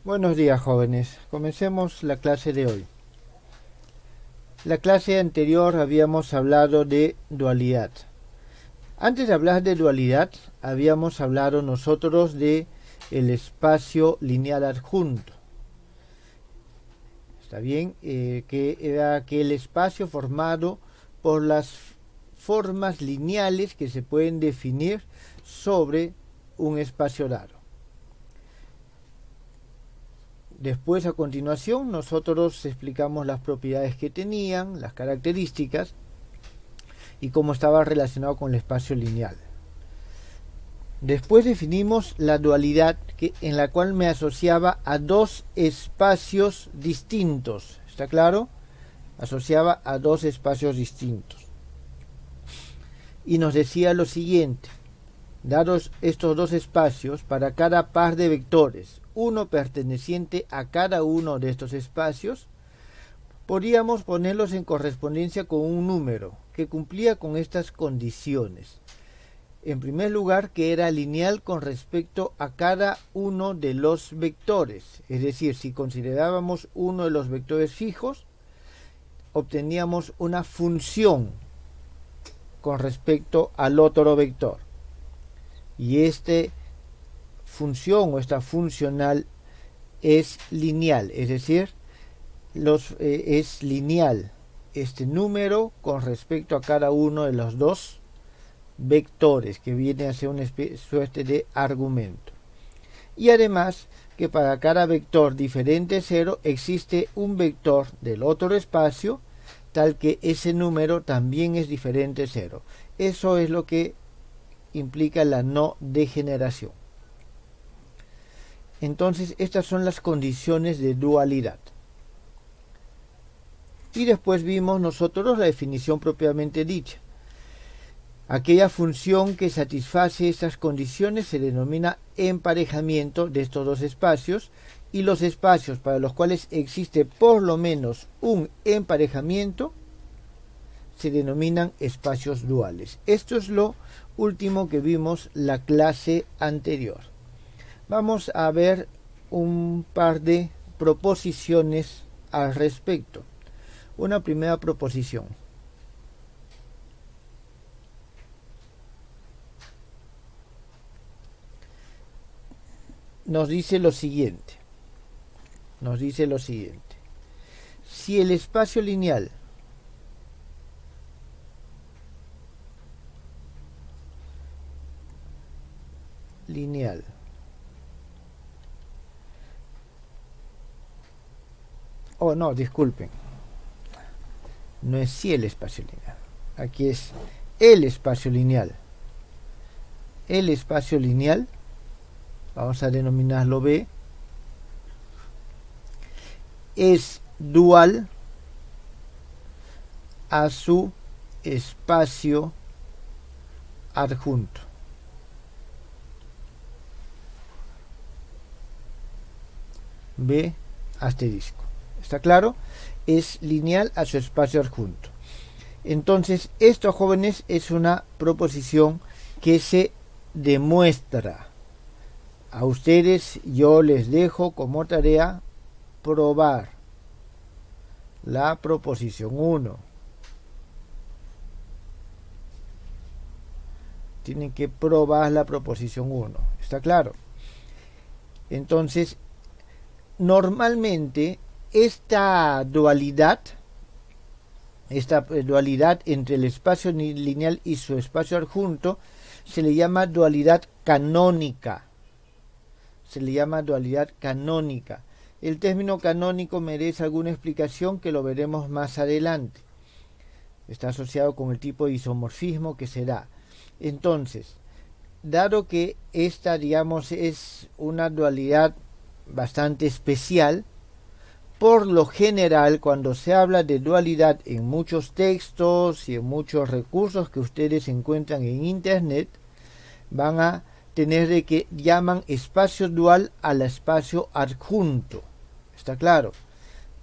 Buenos días, jóvenes. Comencemos la clase de hoy. La clase anterior habíamos hablado de dualidad. Antes de hablar de dualidad, habíamos hablado nosotros de el espacio lineal adjunto. Está bien, que era aquel espacio formado por las formas lineales que se pueden definir sobre un espacio dado. Después, a continuación, nosotros explicamos las propiedades que tenían, las características y cómo estaba relacionado con el espacio lineal. Después definimos la dualidad en la cual me asociaba a dos espacios distintos. ¿Está claro? Asociaba a dos espacios distintos. Y nos decía lo siguiente. Dados estos dos espacios, para cada par de vectores, uno perteneciente a cada uno de estos espacios, podríamos ponerlos en correspondencia con un número que cumplía con estas condiciones. En primer lugar, que era lineal con respecto a cada uno de los vectores. Es decir, si considerábamos uno de los vectores fijos, obteníamos una función con respecto al otro vector. Y esta función o esta funcional es lineal, es decir, es lineal este número con respecto a cada uno de los dos vectores, que viene a ser una suerte de argumento. Y además que para cada vector diferente de 0 existe un vector del otro espacio tal que ese número también es diferente de 0. Eso es lo que implica la no degeneración. Entonces, estas son las condiciones de dualidad. Y después vimos nosotros la definición propiamente dicha. Aquella función que satisface estas condiciones se denomina emparejamiento de estos dos espacios, y los espacios para los cuales existe por lo menos un emparejamiento se denominan espacios duales. Esto es lo último que vimos la clase anterior. Vamos a ver un par de proposiciones al respecto. Una primera proposición. Nos dice lo siguiente. Si el espacio lineal no, disculpen, no es si el espacio lineal, aquí es el espacio lineal. El espacio lineal, vamos a denominarlo B, es dual a su espacio adjunto. B asterisco. ¿Está claro? Es lineal a su espacio adjunto. Entonces, esto, jóvenes, es una proposición que se demuestra. A ustedes yo les dejo como tarea probar la proposición 1. Tienen que probar la proposición 1. ¿Está claro? Entonces, normalmente esta dualidad entre el espacio lineal y su espacio adjunto se le llama dualidad canónica. El término canónico merece alguna explicación que lo veremos más adelante. Está asociado con el tipo de isomorfismo que se da. Entonces, dado que esta, digamos, es una dualidad bastante especial, por lo general, cuando se habla de dualidad en muchos textos y en muchos recursos que ustedes encuentran en internet, van a tener de que llaman espacio dual al espacio adjunto. ¿Está claro?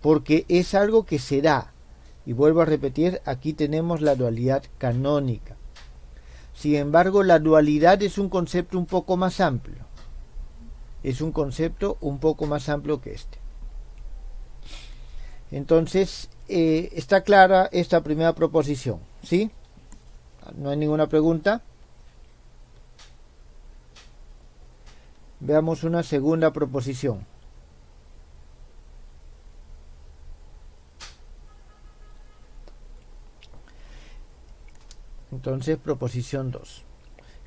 Porque es algo que se da. Y vuelvo a repetir, aquí tenemos la dualidad canónica. Sin embargo, la dualidad es un concepto un poco más amplio. es un concepto un poco más amplio que este. Entonces, está clara esta primera proposición, ¿sí? ¿No hay ninguna pregunta? Veamos una segunda proposición. Entonces, proposición 2.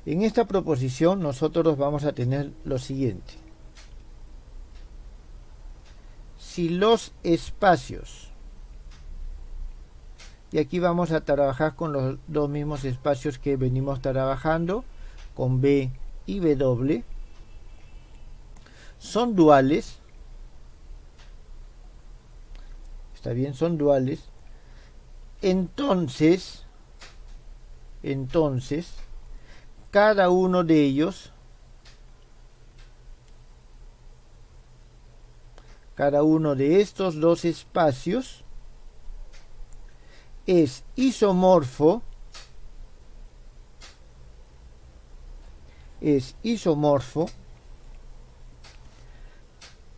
En esta proposición nosotros vamos a tener lo siguiente. Si los espacios, y aquí vamos a trabajar con los dos mismos espacios que venimos trabajando, con B y W, son duales, está bien, son duales, entonces cada uno de ellos, cada uno de estos dos espacios es isomorfo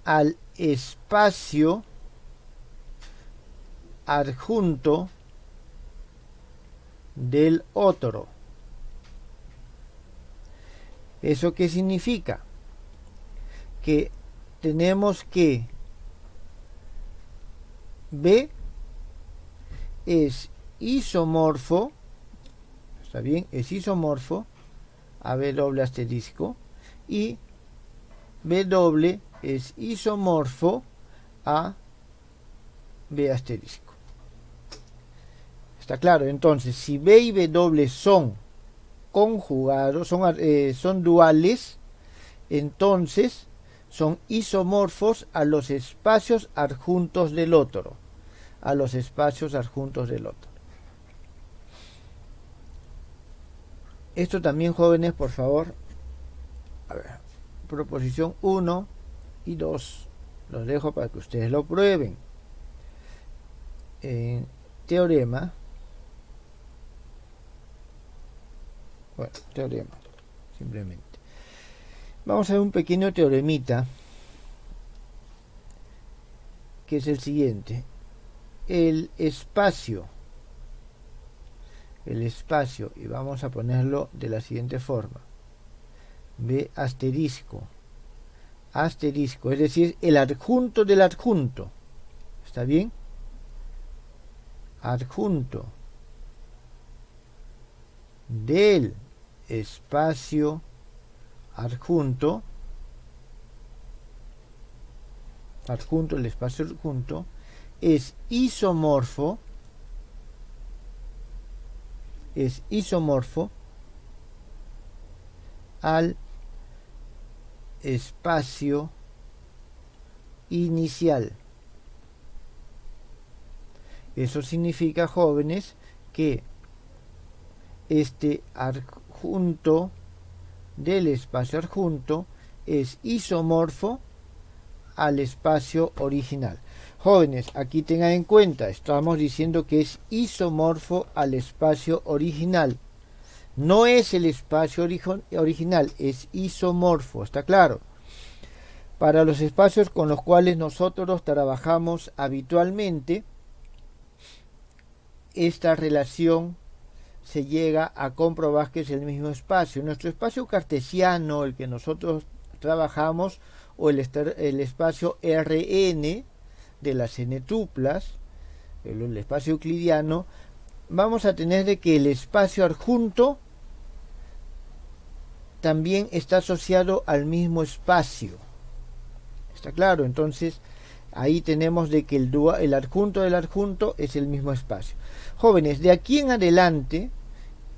al espacio adjunto del otro. ¿Eso qué significa? Que tenemos que B es isomorfo, está bien, es isomorfo a B doble asterisco, y B doble es isomorfo a B asterisco. Está claro. Entonces, si B y B doble son conjugados, son duales, entonces son isomorfos a los espacios adjuntos del otro. Esto también, jóvenes, por favor. A ver, proposición 1 y 2. Los dejo para que ustedes lo prueben. Teorema. Bueno, teorema, simplemente. Vamos a ver un pequeño teoremita, que es el siguiente. El espacio, y vamos a ponerlo de la siguiente forma. B asterisco, es decir, el adjunto del adjunto. ¿Está bien? Adjunto del espacio adjunto, el espacio adjunto, es isomorfo al espacio inicial. Eso significa, jóvenes, que este adjunto del espacio adjunto es isomorfo al espacio original. Jóvenes, aquí tengan en cuenta, estamos diciendo que es isomorfo al espacio original. No es el espacio original, es isomorfo, ¿está claro? Para los espacios con los cuales nosotros trabajamos habitualmente, esta relación se llega a comprobar que es el mismo espacio. Nuestro espacio cartesiano, el que nosotros trabajamos, o el espacio Rn de las n-tuplas, el espacio euclidiano, vamos a tener de que el espacio adjunto también está asociado al mismo espacio. ¿Está claro? Entonces, ahí tenemos de que el adjunto del adjunto es el mismo espacio. Jóvenes, de aquí en adelante,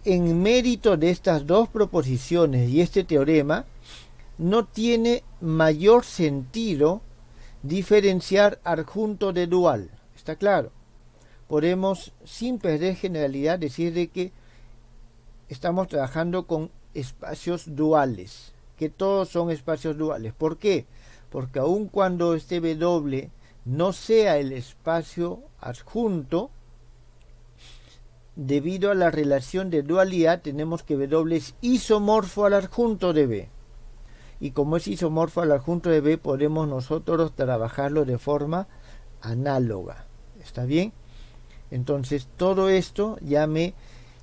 en mérito de estas dos proposiciones y este teorema, no tiene mayor sentido diferenciar adjunto de dual. ¿Está claro? Podemos, sin perder generalidad, decir de que estamos trabajando con espacios duales, que todos son espacios duales. ¿Por qué? Porque aun cuando este W no sea el espacio adjunto, debido a la relación de dualidad, tenemos que W es isomorfo al adjunto de B. y como es isomorfo al adjunto de B, podemos nosotros trabajarlo de forma análoga. ¿Está bien? Entonces todo esto ya me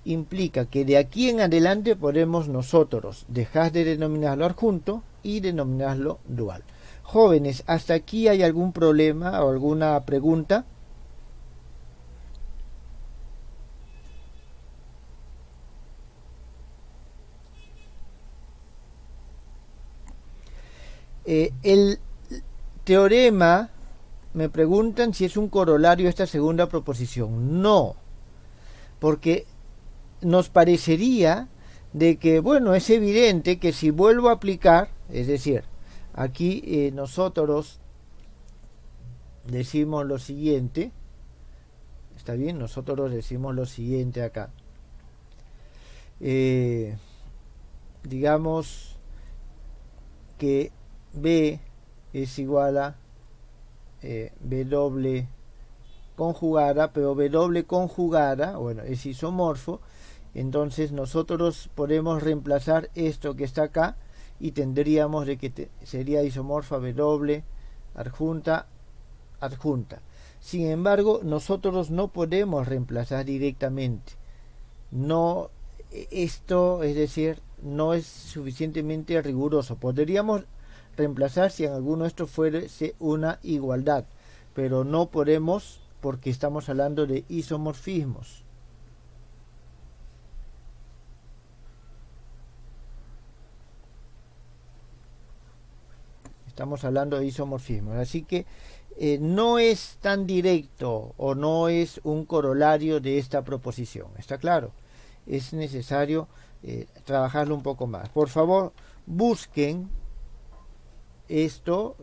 implica que de aquí en adelante podemos nosotros dejar de denominarlo adjunto y denominarlo dual. Jóvenes, ¿hasta aquí hay algún problema o alguna pregunta? El teorema, me preguntan si es un corolario esta segunda proposición. No, porque nos parecería de que, bueno, es evidente que si vuelvo a aplicar, es decir, aquí nosotros decimos lo siguiente, está bien, nosotros decimos lo siguiente acá. Digamos que B es igual a W conjugada, pero W conjugada, bueno, es isomorfo, entonces nosotros podemos reemplazar esto que está acá y tendríamos de que sería isomorfa W adjunta adjunta. Sin embargo, nosotros no podemos reemplazar directamente. No, esto, es decir, no es suficientemente riguroso. Podríamos reemplazar si en alguno de estos fuese una igualdad, pero no podemos porque estamos hablando de isomorfismos. Estamos hablando de isomorfismos, así que no es tan directo o no es un corolario de esta proposición. ¿Está claro? Es necesario trabajarlo un poco más. Por favor, busquen esto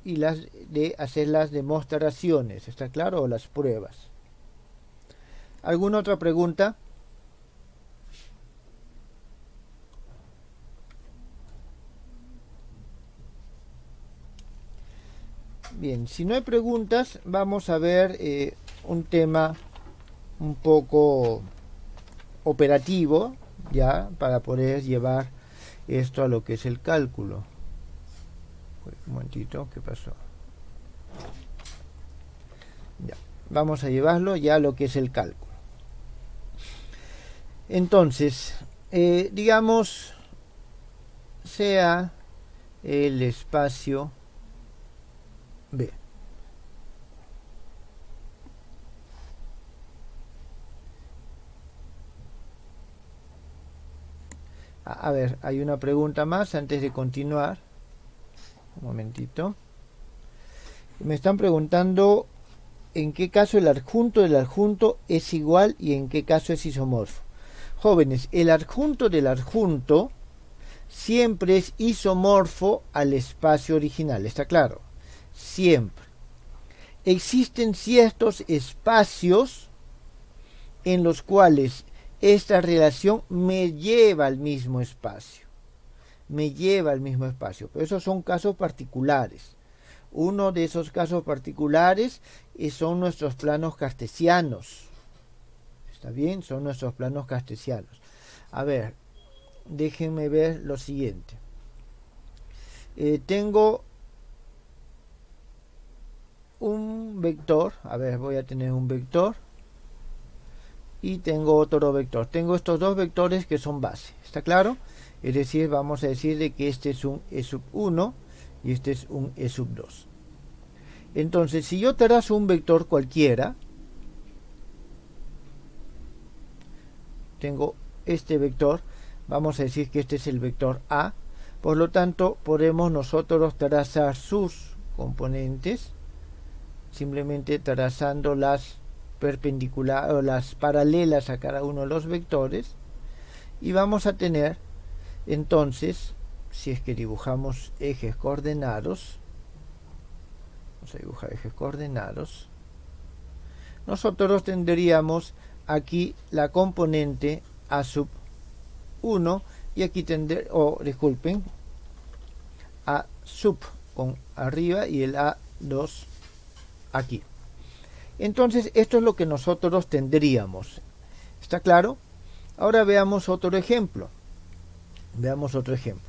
y las de hacer las demostraciones. ¿Está claro? O las pruebas. ¿Alguna otra pregunta? Bien, si no hay preguntas, vamos a ver un tema un poco operativo, ya, para poder llevar esto a lo que es el cálculo. Un momentito, ¿qué pasó? Ya, vamos a llevarlo ya a lo que es el cálculo. Entonces, digamos, sea el espacio B. A ver, hay una pregunta más antes de continuar. Un momentito. Me están preguntando en qué caso el adjunto del adjunto es igual y en qué caso es isomorfo. Jóvenes, el adjunto del adjunto siempre es isomorfo al espacio original, ¿está claro? Siempre. Existen ciertos espacios en los cuales esta relación me lleva al mismo espacio. Me lleva al mismo espacio. Pero esos son casos particulares. Uno de esos casos particulares son nuestros planos cartesianos. ¿Está bien? Son nuestros planos cartesianos. A ver, déjenme ver lo siguiente. Tengo un vector. A ver, voy a tener un vector. Y tengo otro vector. Tengo estos dos vectores que son base. ¿Está claro? Es decir, vamos a decir de que este es un E sub 1 y este es un E sub 2. Entonces, si yo trazo un vector cualquiera, tengo este vector, vamos a decir que este es el vector A, por lo tanto, podemos nosotros trazar sus componentes, simplemente trazando las perpendiculares o las paralelas a cada uno de los vectores, y vamos a tener entonces, si es que dibujamos ejes coordenados, vamos a dibujar ejes coordenados, nosotros tendríamos aquí la componente A sub 1 y aquí disculpen, A sub con arriba y el A2 aquí. Entonces esto es lo que nosotros tendríamos. ¿Está claro? Ahora veamos otro ejemplo. Veamos otro ejemplo.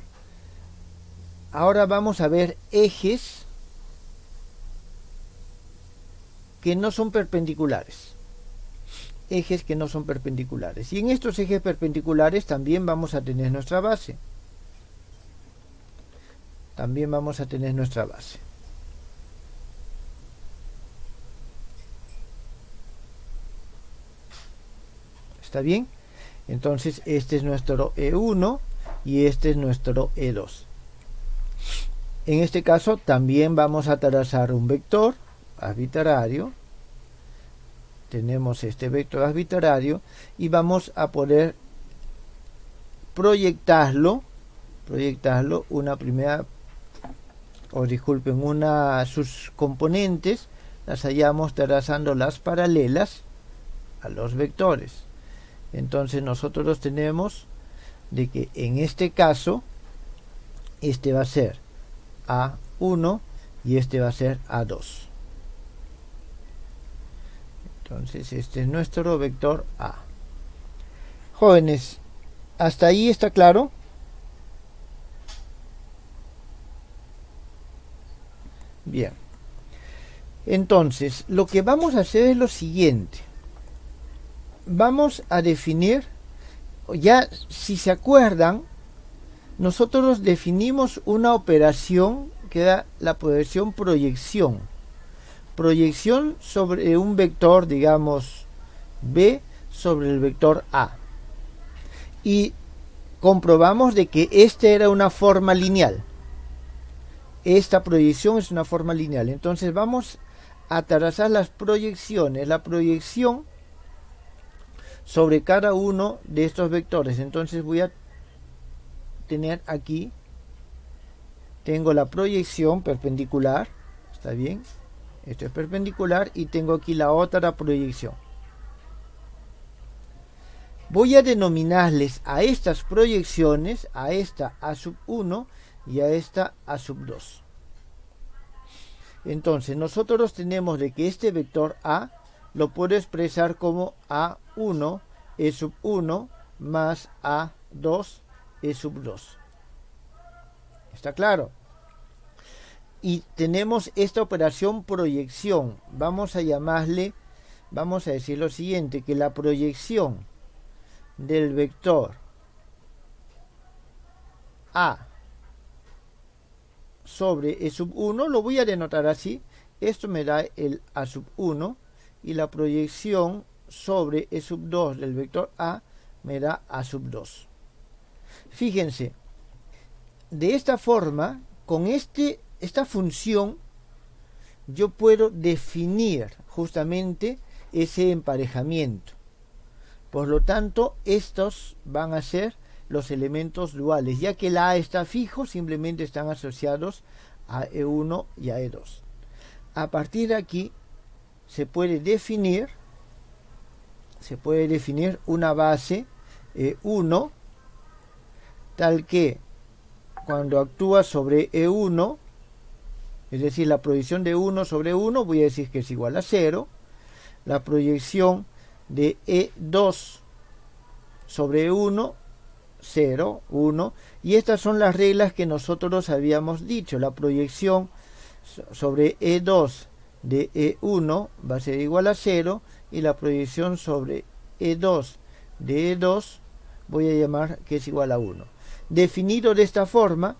Ahora vamos a ver ejes que no son perpendiculares. Ejes que no son perpendiculares. Y en estos ejes perpendiculares también vamos a tener nuestra base. También vamos a tener nuestra base. ¿Está bien? Entonces este es nuestro E1 y este es nuestro E2. En este caso también vamos a trazar un vector arbitrario. Tenemos este vector arbitrario y vamos a poder proyectarlo una primera, o disculpen, sus componentes las hallamos trazando las paralelas a los vectores. Entonces nosotros tenemos de que en este caso este va a ser A1 y este va a ser A2. Entonces este es nuestro vector A. Jóvenes, ¿hasta ahí está claro? Bien. Entonces, lo que vamos a hacer es lo siguiente. Vamos a definir, ya si se acuerdan, nosotros definimos una operación que da la operación proyección. Proyección sobre un vector, digamos, B sobre el vector A. Y comprobamos de que esta era una forma lineal. Esta proyección es una forma lineal. Entonces vamos a trazar las proyecciones. La proyección sobre cada uno de estos vectores. Entonces voy a tener aquí, tengo la proyección perpendicular, ¿está bien? Esto es perpendicular y tengo aquí la otra proyección. Voy a denominarles a estas proyecciones, a esta A1 y a esta A2. Entonces nosotros tenemos de que este vector A lo puedo expresar como A1 E1 más A2 E2. ¿Está claro? Y tenemos esta operación proyección. Vamos a llamarle, vamos a decir lo siguiente, que la proyección del vector A sobre E1, lo voy a denotar así. Esto me da el A1 y la proyección sobre E2 del vector A me da A2. Fíjense, de esta forma, con esta función, yo puedo definir justamente ese emparejamiento. Por lo tanto, estos van a ser los elementos duales, ya que el A está fijo, simplemente están asociados a E1 y a E2. A partir de aquí se puede definir una base E1 tal que cuando actúa sobre E1, es decir, la proyección de 1 sobre 1, voy a decir que es igual a 0. La proyección de E2 sobre E1, 0, 1. Y estas son las reglas que nosotros habíamos dicho. La proyección sobre E2 de E1 va a ser igual a 0. Y la proyección sobre E2 de E2 voy a llamar que es igual a 1. Definido de esta forma,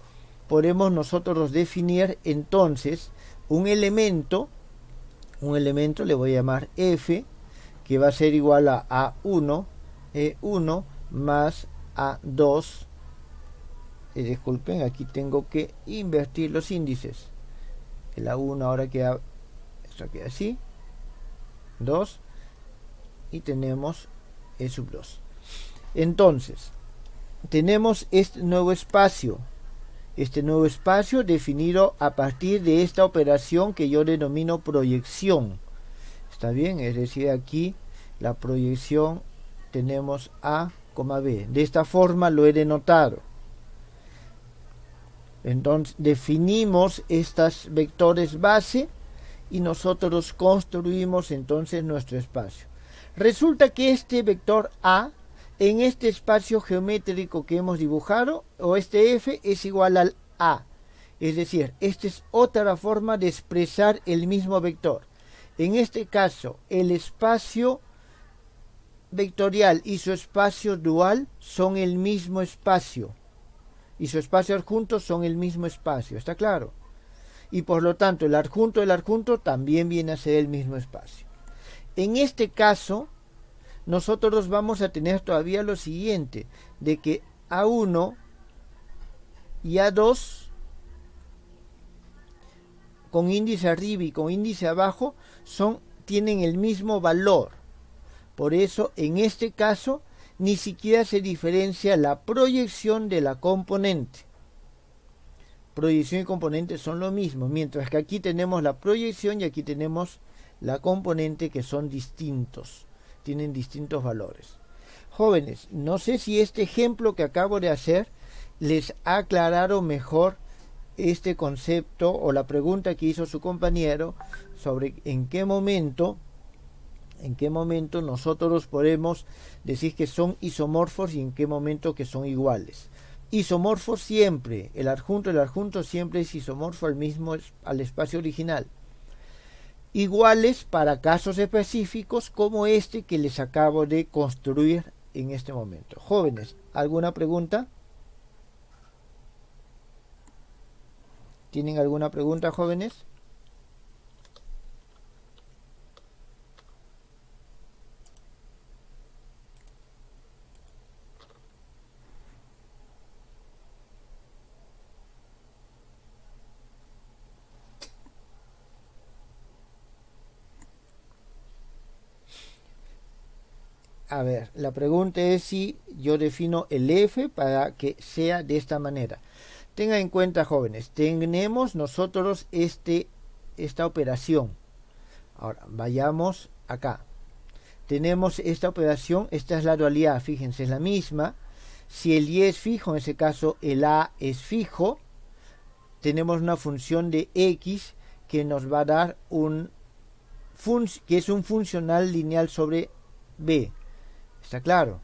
podemos nosotros definir entonces un elemento le voy a llamar F, que va a ser igual a A1, E1 más A2. Disculpen, aquí tengo que invertir los índices. El A1 ahora queda, esto queda así, 2, y tenemos E2. Entonces, tenemos este nuevo espacio definido a partir de esta operación que yo denomino proyección. ¿Está bien? Es decir, aquí la proyección tenemos A, B. De esta forma lo he denotado. Entonces definimos estos vectores base y nosotros construimos entonces nuestro espacio. Resulta que este vector A en este espacio geométrico que hemos dibujado, o este f es igual al a. Es decir, esta es otra forma de expresar el mismo vector. En este caso, el espacio vectorial y su espacio dual son el mismo espacio. Y su espacio adjunto son el mismo espacio. ¿Está claro? Y por lo tanto, el adjunto del adjunto también viene a ser el mismo espacio. En este caso, nosotros vamos a tener todavía lo siguiente, de que A1 y A2 con índice arriba y con índice abajo tienen el mismo valor. Por eso, en este caso, ni siquiera se diferencia la proyección de la componente. Proyección y componente son lo mismo, mientras que aquí tenemos la proyección y aquí tenemos la componente, que son distintos, tienen distintos valores. Jóvenes, no sé si este ejemplo que acabo de hacer les ha aclarado mejor este concepto o la pregunta que hizo su compañero sobre en qué momento nosotros podemos decir que son isomorfos y en qué momento que son iguales. Isomorfos siempre, el adjunto siempre es isomorfo al espacio original. Iguales para casos específicos como este que les acabo de construir en este momento. Jóvenes, ¿alguna pregunta? ¿Tienen alguna pregunta, jóvenes? A ver, la pregunta es si yo defino el f para que sea de esta manera. Tengan en cuenta, jóvenes, tenemos nosotros esta operación. Ahora, vayamos acá. Tenemos esta operación, esta es la dualidad, fíjense, es la misma. Si el y es fijo, en ese caso el a es fijo, tenemos una función de x que nos va a dar que es un funcional lineal sobre b. ¿Está claro?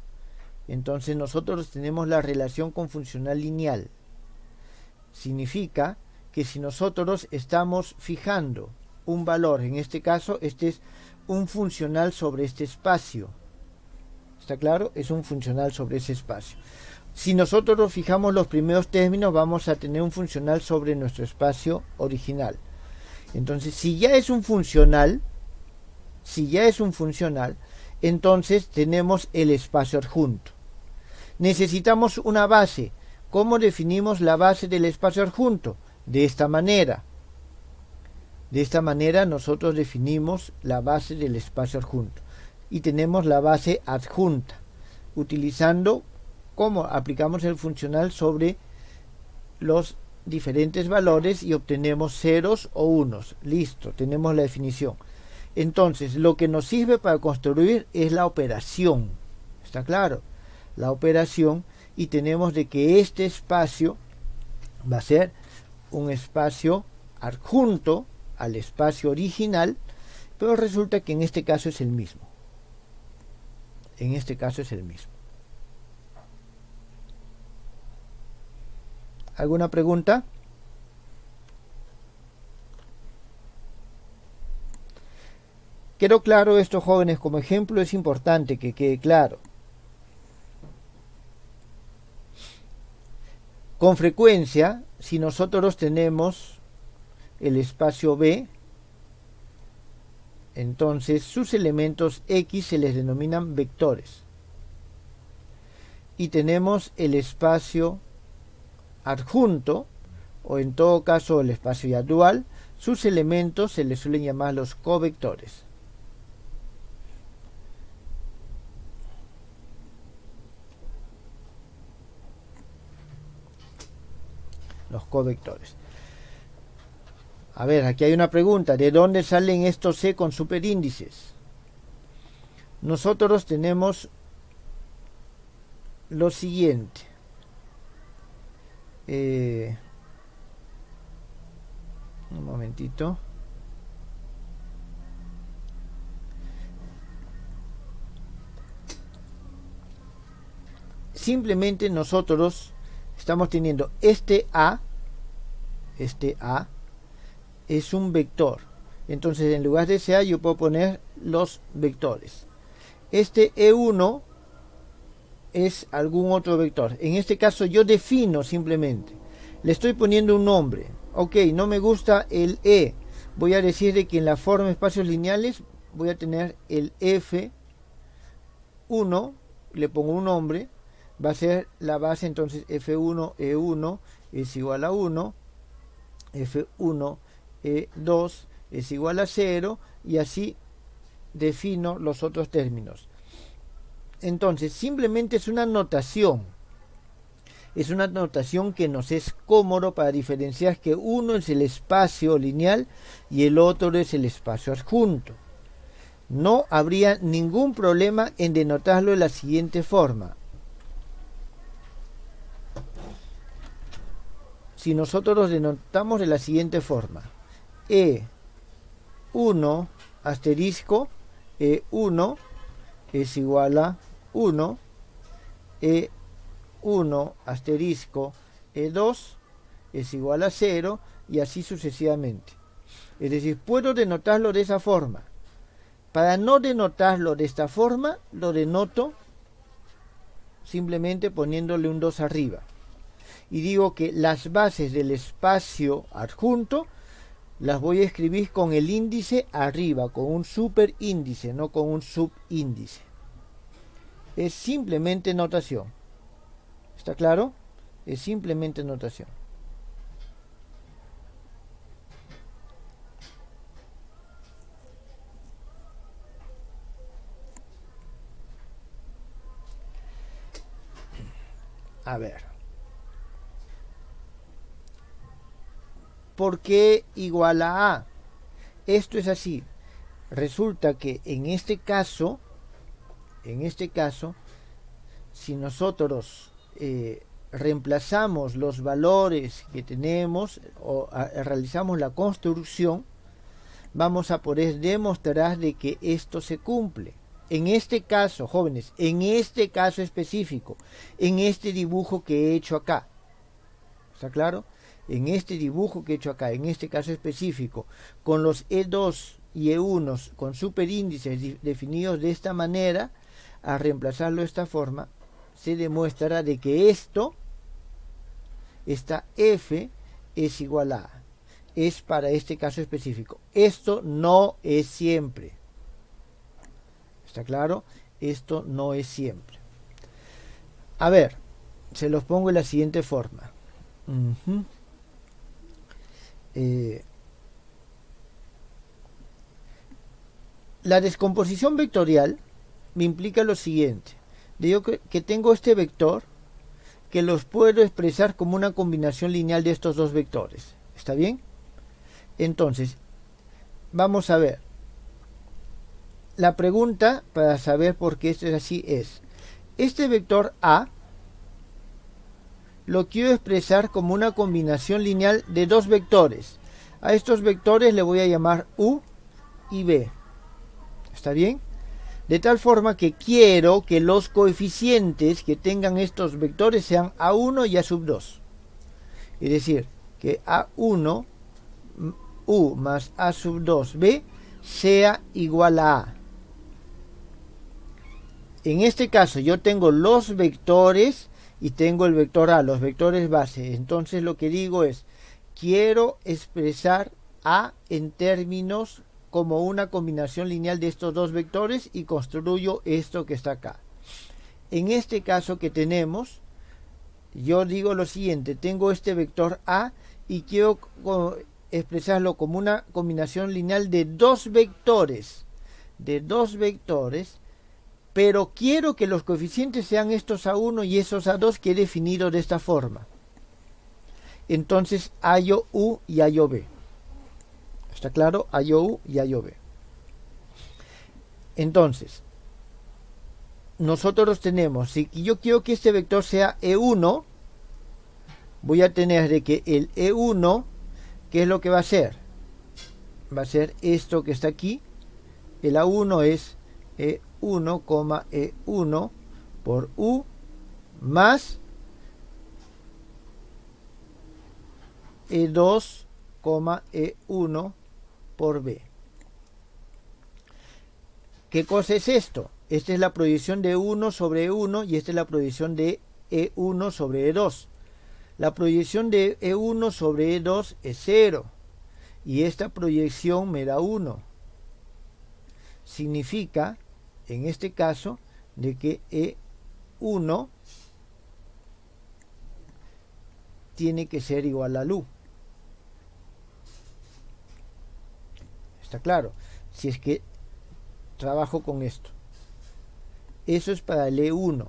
Entonces nosotros tenemos la relación con funcional lineal. Significa que si nosotros estamos fijando un valor, en este caso este es un funcional sobre este espacio. ¿Está claro? Es un funcional sobre ese espacio. Si nosotros fijamos los primeros términos, vamos a tener un funcional sobre nuestro espacio original. Entonces, si ya es un funcional, entonces tenemos el espacio adjunto. Necesitamos una base. ¿Cómo definimos la base del espacio adjunto? De esta manera. De esta manera nosotros definimos la base del espacio adjunto. Y tenemos la base adjunta. Utilizando cómo aplicamos el funcional sobre los diferentes valores y obtenemos ceros o unos. Listo, tenemos la definición. Entonces, lo que nos sirve para construir es la operación. ¿Está claro? La operación, y tenemos de que este espacio va a ser un espacio adjunto al espacio original, pero resulta que en este caso es el mismo. En este caso es el mismo. ¿Alguna pregunta? ¿Quedó claro esto, jóvenes? Como ejemplo es importante que quede claro. Con frecuencia, si nosotros tenemos el espacio B, entonces sus elementos X se les denominan vectores. Y tenemos el espacio adjunto, o en todo caso el espacio ya dual, sus elementos se les suelen llamar los covectores. Los covectores. A ver, aquí hay una pregunta. ¿De dónde salen estos C con superíndices? Nosotros tenemos lo siguiente. Un momentito. simplemente nosotros estamos teniendo este A es un vector. Entonces en lugar de ese A yo puedo poner los vectores. Este E1 es algún otro vector. En este caso yo defino simplemente. Le estoy poniendo un nombre. Ok, no me gusta el E. Voy a decir de que en la forma de espacios lineales voy a tener el F1. Le pongo un nombre. Va a ser la base, entonces F1 E1 es igual a 1. F1 E2 es igual a 0. Y así defino los otros términos. Entonces simplemente es una notación. Es una notación que nos es cómodo para diferenciar que uno es el espacio lineal y el otro es el espacio adjunto. No habría ningún problema en denotarlo de la siguiente forma. Si nosotros los denotamos de la siguiente forma. E1 asterisco E1 es igual a 1. E1 asterisco E2 es igual a 0 y así sucesivamente. Es decir, puedo denotarlo de esa forma. Para no denotarlo de esta forma, lo denoto simplemente poniéndole un 2 arriba. Y digo que las bases del espacio adjunto las voy a escribir con el índice arriba, con un superíndice, no con un subíndice. Es simplemente notación. ¿Está claro? Es simplemente notación. A ver. ¿Por qué igual a A? Esto es así. Resulta que en este caso, si nosotros reemplazamos los valores que tenemos o realizamos la construcción, vamos a poder demostrar de que esto se cumple. En este caso, jóvenes, en este caso específico, en este dibujo que he hecho acá, ¿está claro? En este dibujo que he hecho acá, en este caso específico, con los E2 y E1 con superíndices definidos de esta manera, a reemplazarlo de esta forma, se demuestra de que esta F es igual a A. Es para este caso específico. Esto no es siempre. ¿Está claro? Esto no es siempre. A ver, se los pongo de la siguiente forma. La descomposición vectorial me implica lo siguiente. Digo que tengo este vector que los puedo expresar como una combinación lineal de estos dos vectores. ¿Está bien? Entonces, vamos a ver. La pregunta para saber por qué esto es así es, este vector A lo quiero expresar como una combinación lineal de dos vectores. A estos vectores le voy a llamar U y B. ¿Está bien? De tal forma que quiero que los coeficientes que tengan estos vectores sean A1 y A2. Es decir, que A1 U más A2B sea igual a A. En este caso yo tengo los vectores y tengo el vector A, los vectores base. Entonces lo que digo es, quiero expresar A en términos como una combinación lineal de estos dos vectores y construyo esto que está acá. En este caso que tenemos, yo digo lo siguiente, tengo este vector A y quiero expresarlo como una combinación lineal de dos vectores, pero quiero que los coeficientes sean estos A1 y esos A2 que he definido de esta forma. Entonces hallo U y hallo B. ¿Está claro? Hallo U y hallo B. Entonces, nosotros tenemos, si yo quiero que este vector sea E1, voy a tener de que el E1, ¿qué es lo que va a ser? Va a ser esto que está aquí. El A1 es E1, E1 por U más E2, E1 por B. ¿Qué cosa es esto? Esta es la proyección de 1 sobre E1 y esta es la proyección de E1 sobre E2. La proyección de E1 sobre E2 es 0 y esta proyección me da 1. Significa, en este caso, de que E1 tiene que ser igual a LU. ¿Está claro? Si es que trabajo con esto. Eso es para el E1.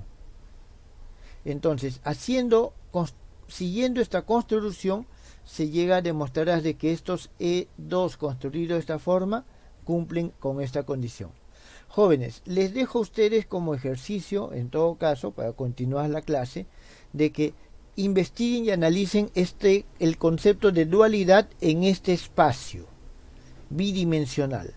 Entonces, siguiendo esta construcción, se llega a demostrar de que estos E2 construidos de esta forma cumplen con esta condición. Jóvenes, les dejo a ustedes como ejercicio, en todo caso, para continuar la clase, de que investiguen y analicen el concepto de dualidad en este espacio bidimensional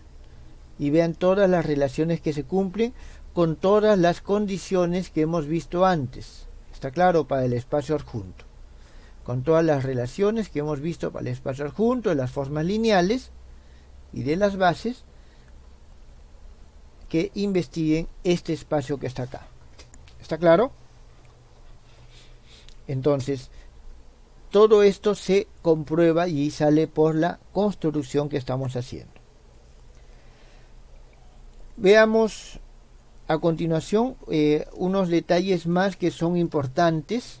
y vean todas las relaciones que se cumplen con todas las condiciones que hemos visto antes. Está claro, para el espacio adjunto, con todas las relaciones que hemos visto para el espacio adjunto, de las formas lineales y de las bases, que investiguen este espacio que está acá. ¿Está claro? Entonces, todo esto se comprueba y sale por la construcción que estamos haciendo. Veamos a continuación unos detalles más que son importantes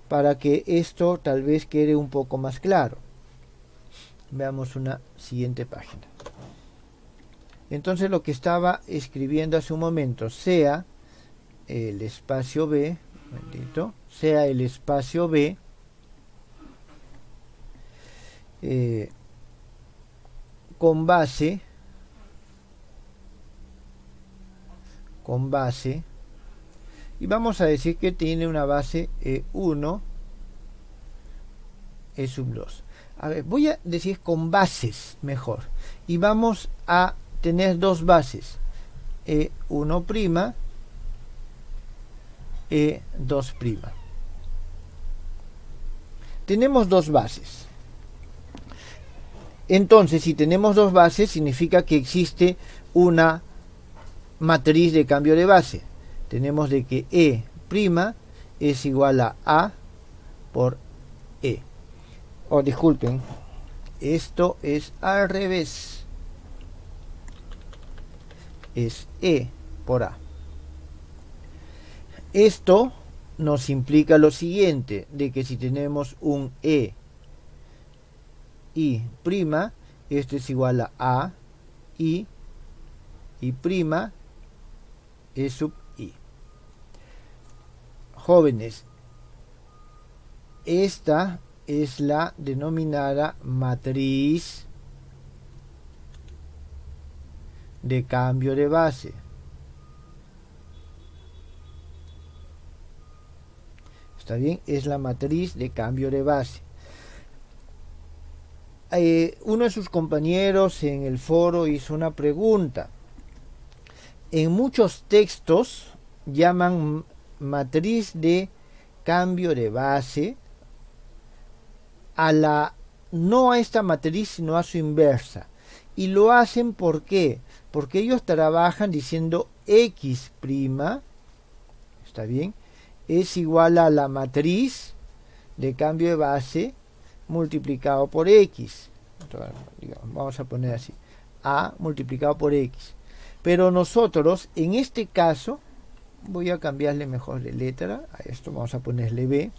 para que esto tal vez quede un poco más claro. Veamos una siguiente página. Entonces, lo que estaba escribiendo hace un momento, sea el espacio B, sea el espacio B con base y vamos a decir que tiene una base E1 E sub 2. A ver, voy a decir con bases mejor y vamos a tener dos bases, E1', E2'. Tenemos dos bases. Entonces, si tenemos dos bases, significa que existe una matriz de cambio de base. Tenemos de que E' es igual a por E. Oh, disculpen, esto es al revés. Es E por A. Esto nos implica lo siguiente, de que si tenemos un E y prima, esto es igual a y prima E sub I. Jóvenes, esta es la denominada matriz de cambio de base. ¿Está bien? Es la matriz de cambio de base. Uno de sus compañeros en el foro hizo una pregunta. En muchos textos llaman matriz de cambio de base no a esta matriz, sino a su inversa. Y lo hacen ¿por qué? Porque ellos trabajan diciendo X', ¿está bien?, es igual a la matriz de cambio de base multiplicado por X. Entonces, digamos, vamos a poner así, A multiplicado por X. Pero nosotros, en este caso, voy a cambiarle mejor de letra a esto, vamos a ponerle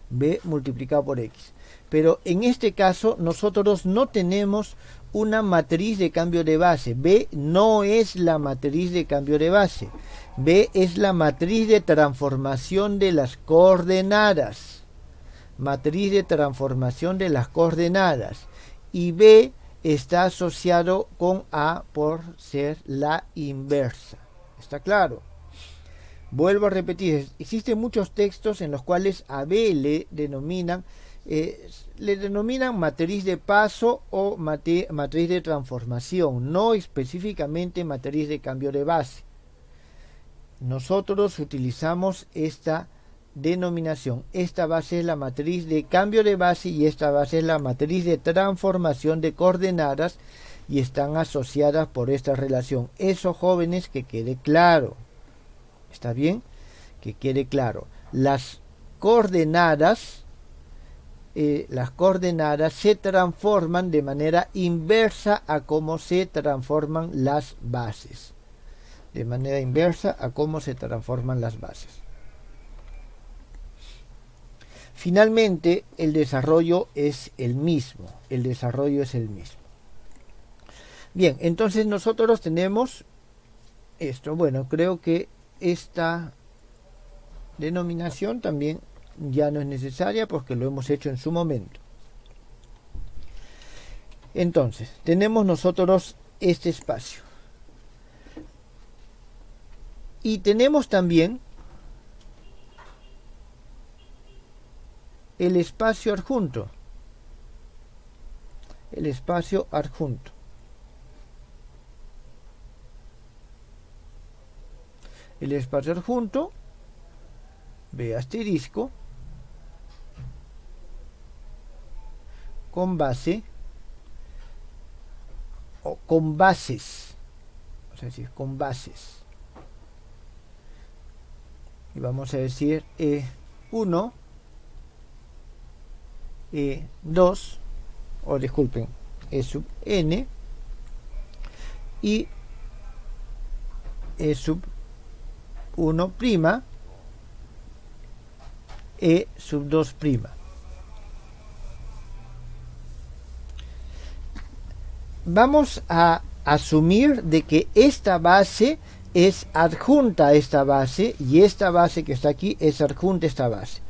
B multiplicado por X. Pero en este caso, nosotros no tenemos una matriz de cambio de base. B no es la matriz de cambio de base. B es la matriz de transformación de las coordenadas. Matriz de transformación de las coordenadas. Y B está asociado con A por ser la inversa. ¿Está claro? Vuelvo a repetir, existen muchos textos en los cuales a B le denominan matriz de paso o matriz de transformación, no específicamente matriz de cambio de base. nosotros utilizamos esta denominación. Esta base es la matriz de cambio de base y esta base es la matriz de transformación de coordenadas y están asociadas por esta relación. Eso, jóvenes, que quede claro. ¿Está bien? Que quede claro. Las coordenadas se transforman de manera inversa a cómo se transforman las bases. De manera inversa a cómo se transforman las bases. Finalmente, el desarrollo es el mismo. El desarrollo es el mismo. Bien, entonces nosotros tenemos esto. Bueno, creo que esta denominación también ya no es necesaria porque lo hemos hecho en su momento. Entonces, tenemos nosotros este espacio. Y tenemos también el espacio adjunto. El espacio adjunto. El espacio adjunto, B asterisco, con base, o con bases, vamos a decir, con bases. Y vamos a decir E1, E2, o disculpen, E sub n, y E sub 1 prima, E sub 2 prima. Vamos a asumir de que esta base es adjunta a esta base y esta base que está aquí es adjunta a esta base.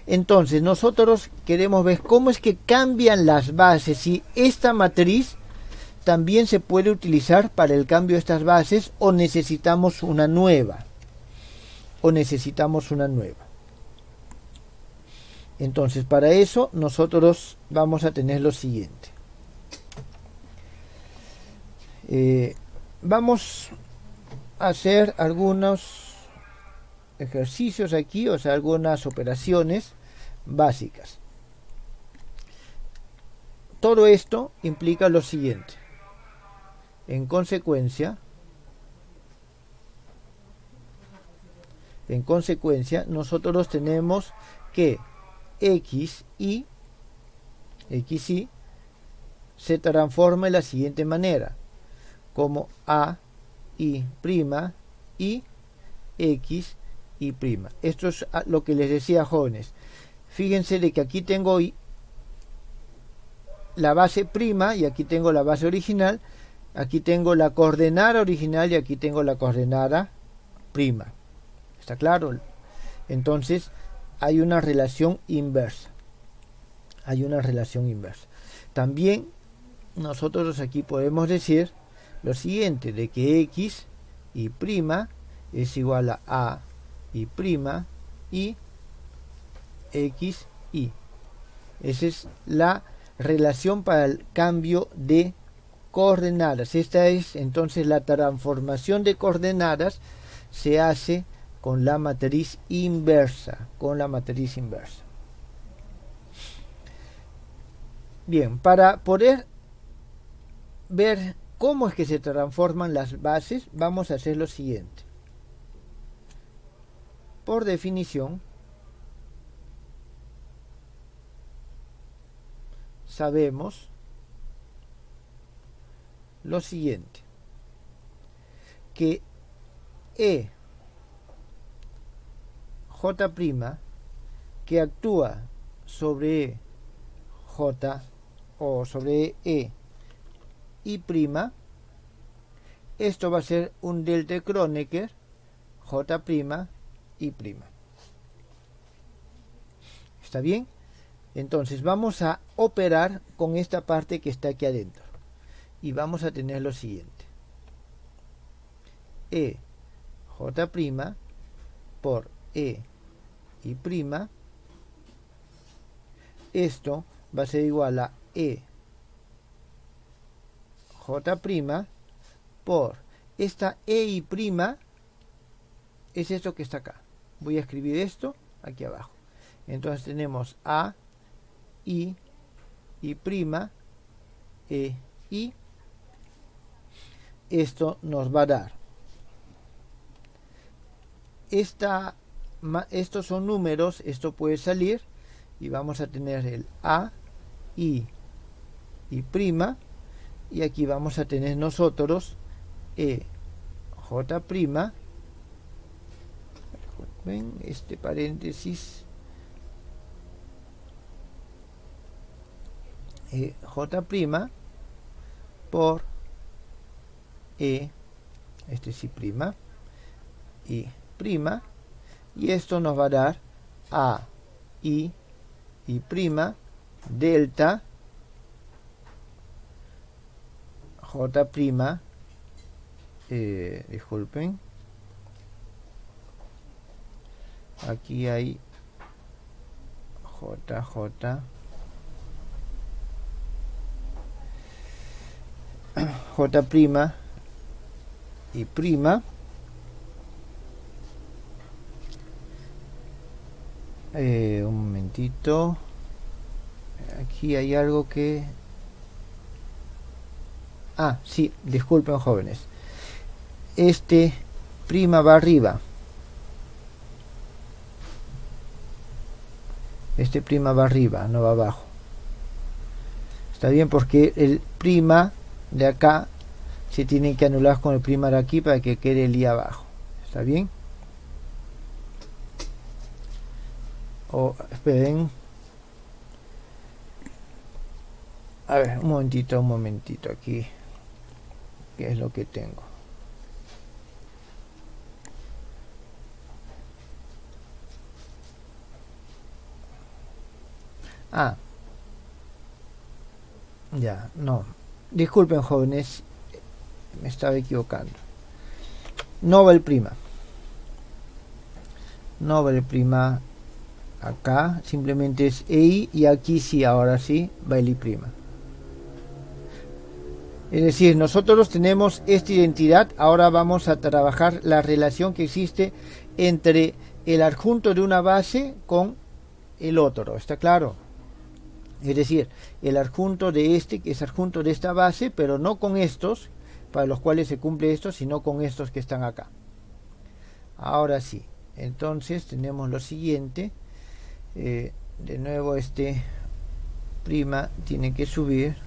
Entonces nosotros queremos ver cómo es que cambian las bases y esta matriz también se puede utilizar para el cambio de estas bases o necesitamos una nueva. Entonces para eso nosotros vamos a tener lo siguiente. Vamos a hacer algunos ejercicios aquí, o sea, algunas operaciones básicas. Todo esto implica lo siguiente. En consecuencia, nosotros tenemos que xy se transforma de la siguiente manera, como a y prima y x y prima. Esto es lo que les decía, jóvenes. Fíjense de que aquí tengo la base prima y aquí tengo la base original. Aquí tengo la coordenada original y aquí tengo la coordenada prima. ¿Está claro? Entonces hay una relación inversa. También nosotros aquí podemos decir lo siguiente, de que x y prima es igual a y prima y x y. Esa es la relación para el cambio de coordenadas. Esta es entonces la transformación de coordenadas se hace con la matriz inversa. Bien, para poder ver cómo es que se transforman las bases, vamos a hacer lo siguiente. Por definición, sabemos lo siguiente, que J' que actúa sobre J o sobre E y prima, esto va a ser un delta de Kronecker J' y prima. ¿Está bien? Entonces vamos a operar con esta parte que está aquí adentro y vamos a tener lo siguiente: E J' por E y prima, esto va a ser igual a E J' por esta E y prima es esto que está acá. Voy a escribir esto aquí abajo. Entonces tenemos A, I prima, E, I. Esto nos va a dar. Estos son números, esto puede salir y vamos a tener el A, I prima, y aquí vamos a tener nosotros E, J prima, ven este paréntesis, E, J prima por E, este sí prima, I prima, y esto nos va a dar A, I prima, delta, J prima, disculpen, aquí hay J prima y prima, un momentito, aquí hay algo que sí, disculpen jóvenes, este prima va arriba, este prima va arriba, no va abajo. Está bien, porque el prima de acá se tiene que anular con el prima de aquí para que quede el I abajo. ¿Está bien? Esperen. A ver, un momentito aquí. ¿Qué es lo que tengo? Ya, no. Disculpen jóvenes, me estaba equivocando. No va el prima. No va el prima acá, simplemente es EI, y aquí sí, ahora sí, va el I prima. Es decir, nosotros tenemos esta identidad. Ahora vamos a trabajar la relación que existe entre el adjunto de una base con el otro. ¿Está claro? Es decir, el adjunto de este, que es adjunto de esta base, pero no con estos, para los cuales se cumple esto, sino con estos que están acá. Ahora sí. Entonces tenemos lo siguiente. De nuevo este prima tiene que subir.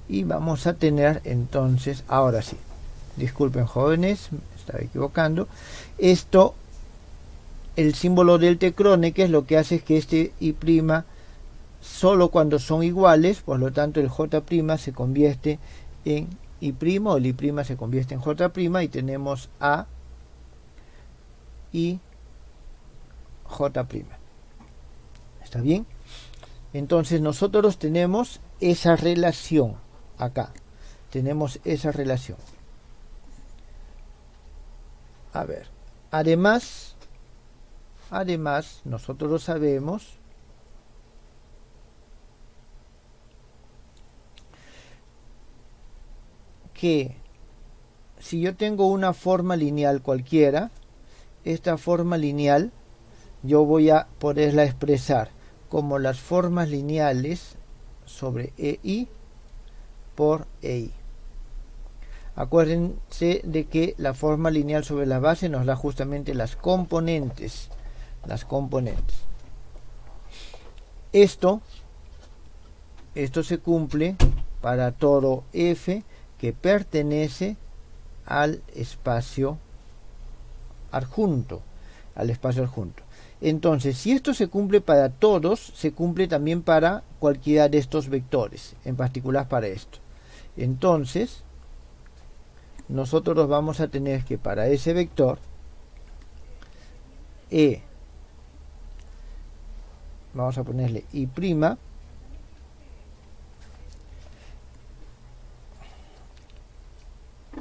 Y vamos a tener entonces, ahora sí, disculpen jóvenes, me estaba equivocando, esto, el símbolo del T-Kronecker lo que hace es que este I' solo cuando son iguales, por lo tanto el J' se convierte en I', o el I' se convierte en J', y tenemos A, I, J'. ¿Está bien? Entonces nosotros tenemos esa relación. Acá tenemos esa relación. A ver, además nosotros sabemos que si yo tengo una forma lineal cualquiera, esta forma lineal yo voy a poderla expresar como las formas lineales sobre EI por EI. Acuérdense de que la forma lineal sobre la base nos da justamente las componentes. Esto se cumple para todo F que pertenece al espacio adjunto. Entonces, si esto se cumple para todos, se cumple también para cualquiera de estos vectores, en particular para esto. Entonces, nosotros vamos a tener que para ese vector, E, vamos a ponerle I',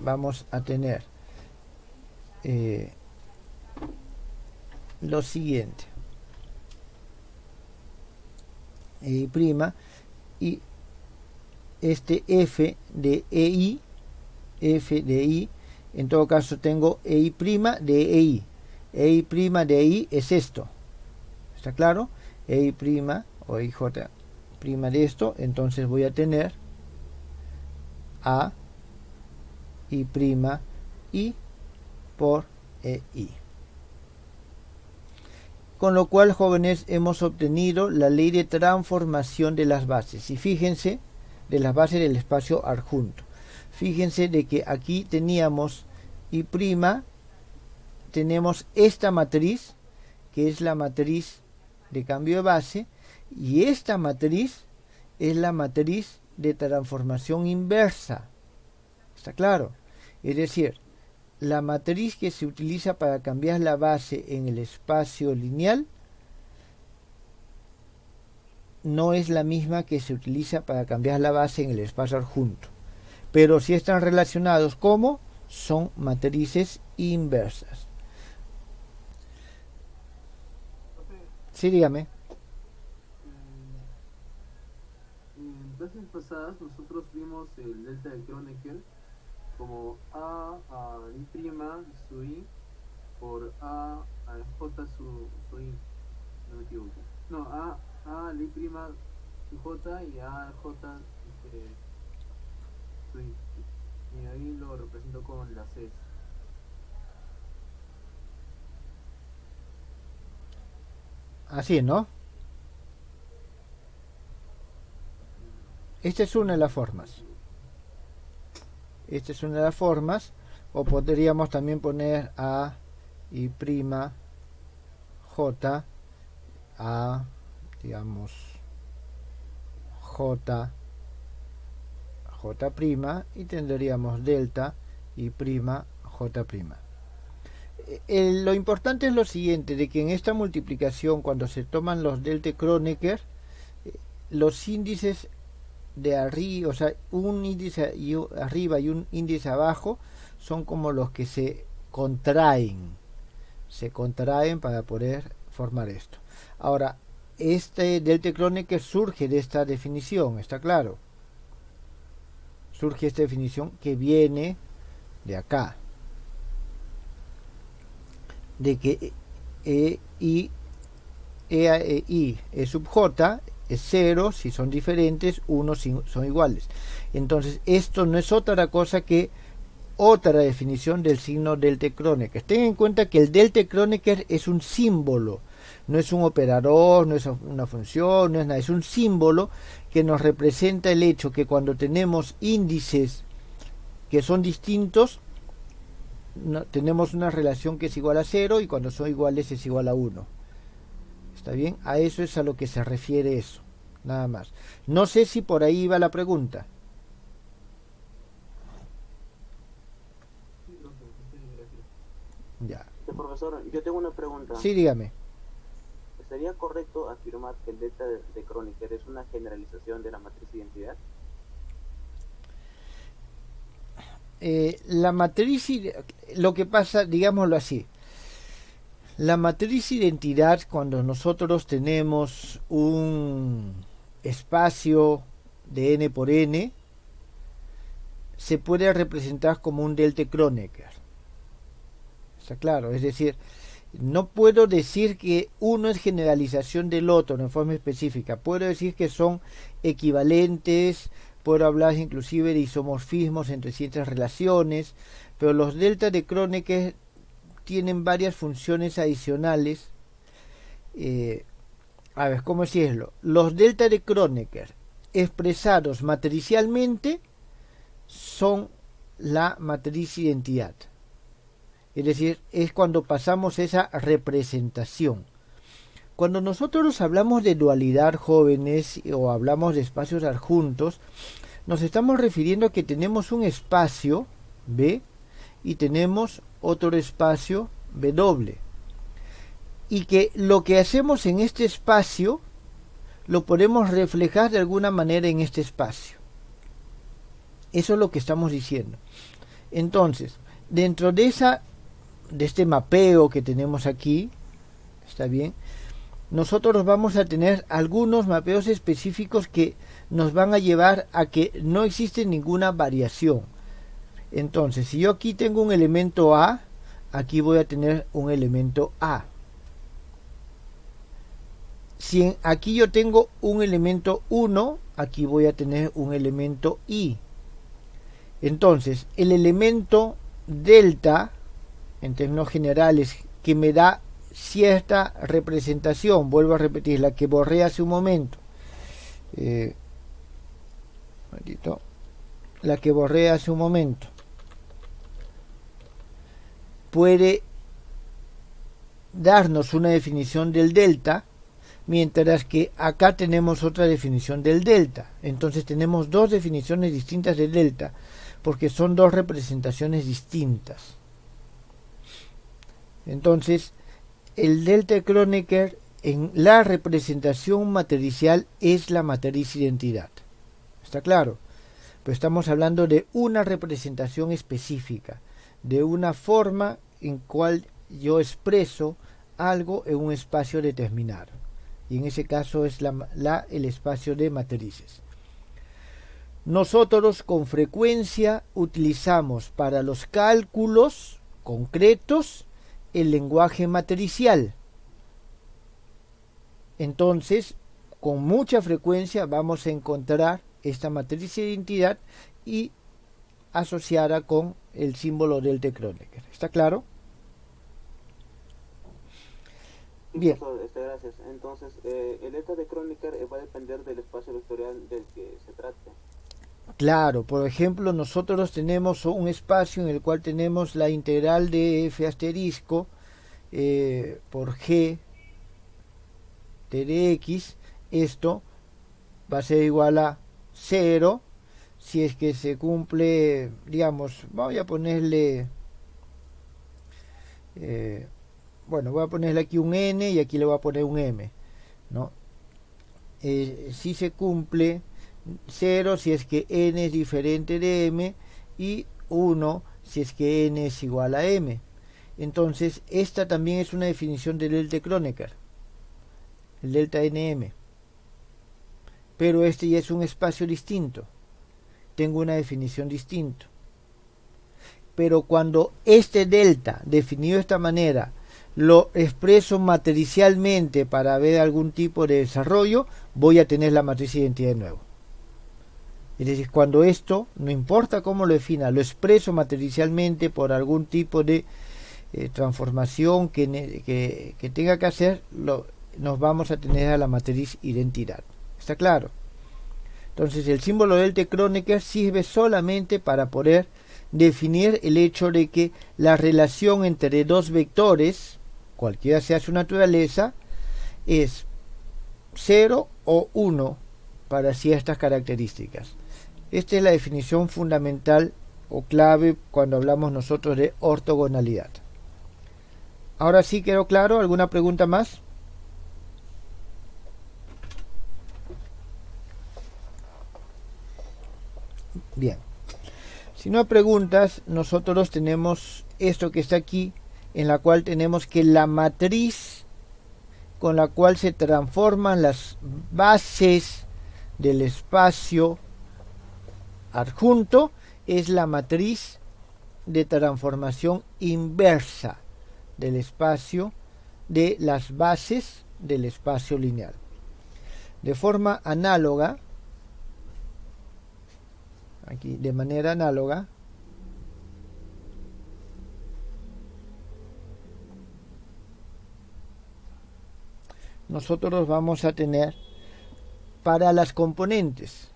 vamos a tener lo siguiente: E' y este F de I En todo caso tengo EI' de EI. EI' de EI es esto. ¿Está claro? EI' o EIJ' de esto. Entonces voy a tener A I' I por EI. Con lo cual, jóvenes, hemos obtenido la ley de transformación de las bases. Y fíjense, de las bases del espacio adjunto. Fíjense de que aquí teníamos I', tenemos esta matriz, que es la matriz de cambio de base, y esta matriz es la matriz de transformación inversa. ¿Está claro? Es decir, la matriz que se utiliza para cambiar la base en el espacio lineal no es la misma que se utiliza para cambiar la base en el espacio adjunto. Pero si están relacionados como son matrices inversas. Sí, dígame. En clases pasadas nosotros vimos el delta de Kronecker como A a I' su I por A a J su I, no me equivoco. No, A al I' su J y A al J su I. Y ahí lo represento con las C. Así, ¿no? Esta es una de las formas. Esta es una de las formas. O podríamos también poner A I' J A, digamos, J J' y tendríamos delta I' J'. Lo importante es lo siguiente, de que en esta multiplicación, cuando se toman los delta Kronecker, los índices de arriba, o sea, un índice arriba y un índice abajo, son como los que se contraen para poder formar esto. Ahora, este delta Kronecker surge de esta definición, ¿está claro? Surge esta definición que viene de acá, de que I E sub J es 0 si son diferentes, 1 si son iguales. Entonces esto no es otra cosa que otra definición del signo delta Kronecker. Tengan en cuenta que el delta Kronecker es un símbolo, no es un operador, no es una función, no es nada, es un símbolo que nos representa el hecho que cuando tenemos índices que son distintos, tenemos una relación que es igual a 0 y cuando son iguales es igual a 1. ¿Está bien? A eso es a lo que se refiere eso, nada más. No sé si por ahí va la pregunta. Ya. Profesor, yo tengo una pregunta. Sí, dígame. ¿Estaría correcto afirmar que el delta de Kronecker es una generalización de la matriz identidad? La matriz, lo que pasa, digámoslo así, la matriz identidad, cuando nosotros tenemos un espacio de n por n, se puede representar como un delta Kronecker. Está claro, es decir, no puedo decir que uno es generalización del otro en forma específica, puedo decir que son equivalentes, puedo hablar inclusive de isomorfismos entre ciertas relaciones, pero los deltas de Kronecker tienen varias funciones adicionales. A ver, ¿cómo decirlo? Los deltas de Kronecker expresados matricialmente son la matriz identidad. Es decir, es cuando pasamos esa representación. Cuando nosotros hablamos de dualidad, jóvenes, o hablamos de espacios adjuntos, nos estamos refiriendo a que tenemos un espacio B y tenemos otro espacio W. Y que lo que hacemos en este espacio lo podemos reflejar de alguna manera en este espacio. Eso es lo que estamos diciendo. Entonces, dentro de este mapeo que tenemos aquí, ¿está bien? Nosotros vamos a tener algunos mapeos específicos que nos van a llevar a que no existe ninguna variación. Entonces, si yo aquí tengo un elemento A, aquí voy a tener un elemento A. Si aquí yo tengo un elemento 1, aquí voy a tener un elemento I. Entonces, el elemento delta, en términos generales, que me da cierta representación, vuelvo a repetir, la que borré hace un momento, la que borré hace un momento, puede darnos una definición del delta, mientras que acá tenemos otra definición del delta. Entonces tenemos dos definiciones distintas del delta, porque son dos representaciones distintas. Entonces, el delta de Kronecker en la representación matricial es la matriz identidad. ¿Está claro? Pero estamos hablando de una representación específica, de una forma en cual yo expreso algo en un espacio determinado. Y en ese caso es el espacio de matrices. Nosotros con frecuencia utilizamos para los cálculos concretos el lenguaje matricial. Entonces, con mucha frecuencia vamos a encontrar esta matriz de identidad y asociada con el símbolo delta de Kronecker. ¿Está claro? Bien. Gracias. Entonces, el delta de Kronecker va a depender del espacio vectorial del que se trate. Claro, por ejemplo, nosotros tenemos un espacio en el cual tenemos la integral de f asterisco por g t de x. Esto va a ser igual a 0 si es que se cumple, digamos, voy a ponerle, bueno, voy a ponerle aquí un n y aquí le voy a poner un m, ¿no? Si se cumple 0 si es que n es diferente de m y 1 si es que n es igual a m. Entonces, esta también es una definición del delta de Kronecker, el delta nm. Pero este ya es un espacio distinto. Tengo una definición distinta. Pero cuando este delta, definido de esta manera, lo expreso matricialmente para ver algún tipo de desarrollo, voy a tener la matriz de identidad de nuevo. Es decir, cuando esto, no importa cómo lo defina, lo expreso matricialmente por algún tipo de transformación que tenga que hacer, nos vamos a tener a la matriz identidad. ¿Está claro? Entonces el símbolo delta de Kronecker sirve solamente para poder definir el hecho de que la relación entre dos vectores, cualquiera sea su naturaleza, es 0 o 1 para ciertas características. Esta es la definición fundamental o clave cuando hablamos nosotros de ortogonalidad. Ahora sí quedó claro. ¿Alguna pregunta más? Bien. Si no hay preguntas, nosotros tenemos esto que está aquí, en la cual tenemos que la matriz con la cual se transforman las bases del espacio adjunto es la matriz de transformación inversa del espacio de las bases del espacio lineal. De forma análoga, aquí de manera análoga, nosotros vamos a tener para las componentes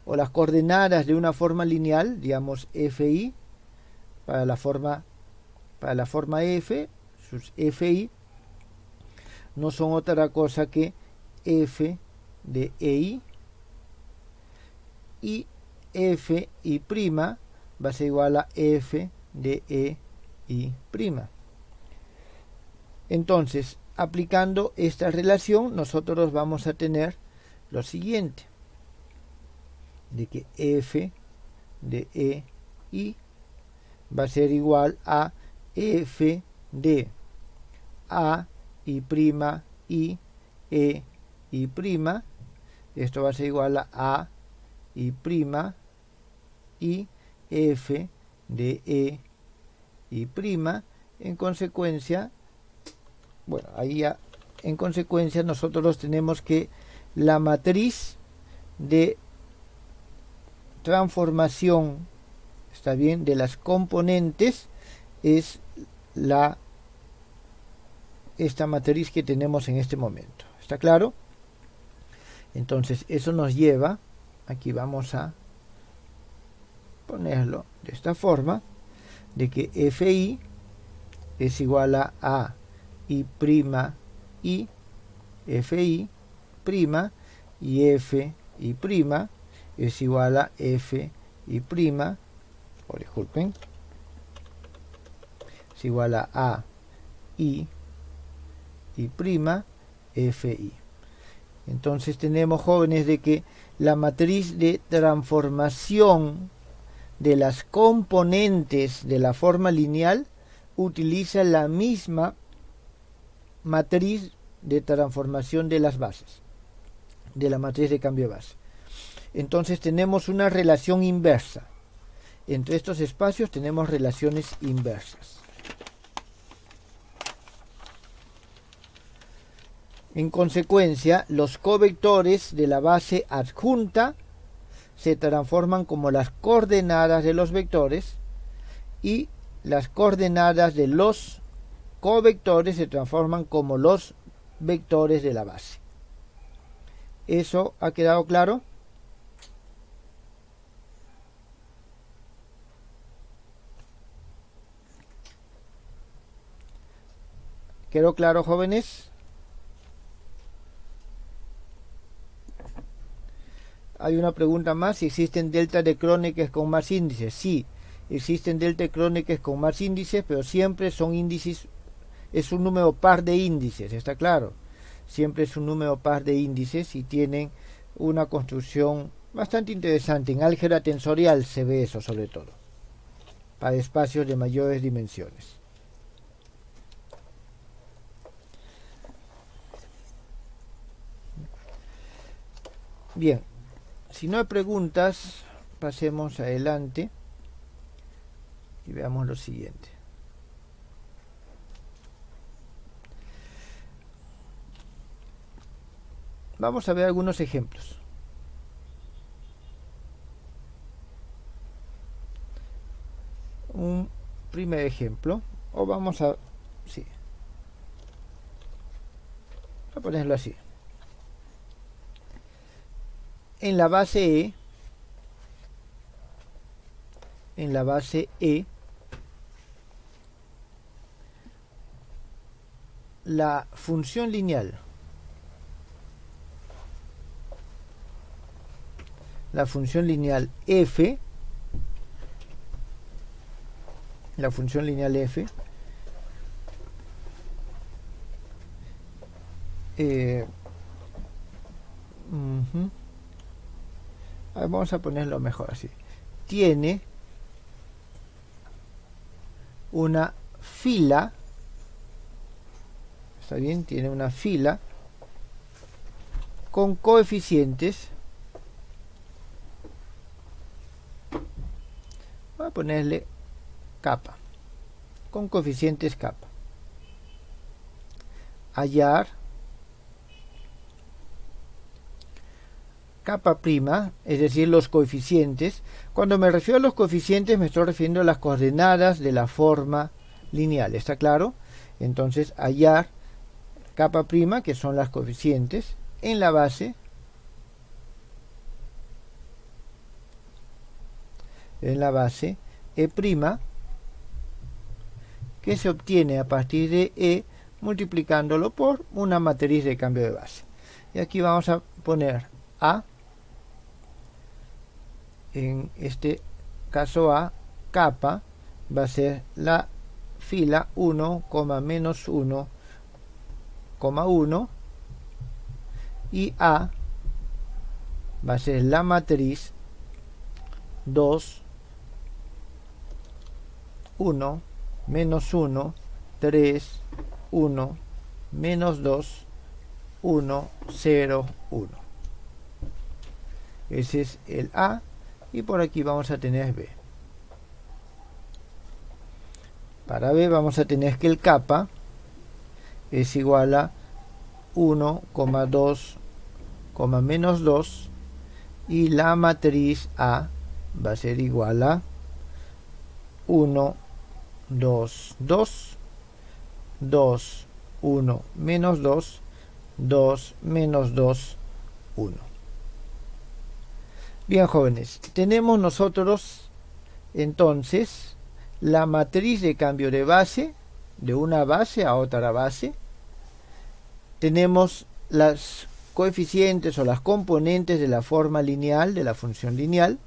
o las coordenadas de una forma lineal, digamos fi, para la forma f, sus fi no son otra cosa que f de ei, y f y prima va a ser igual a f de e y prima. Entonces, aplicando esta relación, nosotros vamos a tener lo siguiente, de que f de e y va a ser igual a f de a y prima y e y prima. Esto va a ser igual a y prima y f de e y prima. En consecuencia, bueno, ahí ya, en consecuencia nosotros tenemos que la matriz de transformación, está bien, de las componentes es esta matriz que tenemos en este momento. ¿Está claro? Entonces eso nos lleva, aquí vamos a ponerlo de esta forma, de que fi es igual a i prima i fi prima y f i prima es igual a f i prima, o disculpen, es igual a i prima fi. Entonces tenemos, jóvenes, de que la matriz de transformación de las componentes de la forma lineal utiliza la misma matriz de transformación de las bases, de la matriz de cambio de base. Entonces tenemos una relación inversa. Entre estos espacios tenemos relaciones inversas. En consecuencia, los covectores de la base adjunta se transforman como las coordenadas de los vectores y las coordenadas de los covectores se transforman como los vectores de la base. ¿Eso ha quedado claro? ¿Quedó claro, jóvenes? Hay una pregunta más: si existen delta de Kronecker con más índices. Sí, existen delta de Kronecker con más índices, pero siempre son índices, es un número par de índices, ¿está claro? Siempre es un número par de índices y tienen una construcción bastante interesante. En álgebra tensorial se ve eso, sobre todo, para espacios de mayores dimensiones. Bien, si no hay preguntas, pasemos adelante y veamos lo siguiente. Vamos a ver algunos ejemplos. Un primer ejemplo, o vamos a, sí, voy a ponerlo así. En la base E, la función lineal, f, vamos a ponerlo mejor así, tiene una fila, ¿está bien? Tiene una fila con coeficientes, voy a ponerle kappa, con coeficientes kappa. Hallar kappa prima, es decir, los coeficientes. Cuando me refiero a los coeficientes me estoy refiriendo a las coordenadas de la forma lineal, ¿está claro? Entonces, hallar kappa prima, que son las coeficientes, en la base E prima, que se obtiene a partir de E multiplicándolo por una matriz de cambio de base. Y aquí vamos a poner A, en este caso A, kappa va a ser la fila 1, menos 1, 1, y A va a ser la matriz 2, 1, menos 1, 3, 1, menos 2, 1, 0, 1. Ese es el A. Y por aquí vamos a tener B. Para B vamos a tener que el kappa es igual a 1,2, menos 2. Y la matriz A va a ser igual a 1, 2, 2, 2, 1, menos 2, 2, menos 2, 1. Bien, jóvenes, tenemos nosotros entonces la matriz de cambio de base, de una base a otra base. Tenemos las coeficientes o las componentes de la forma lineal, de la función lineal.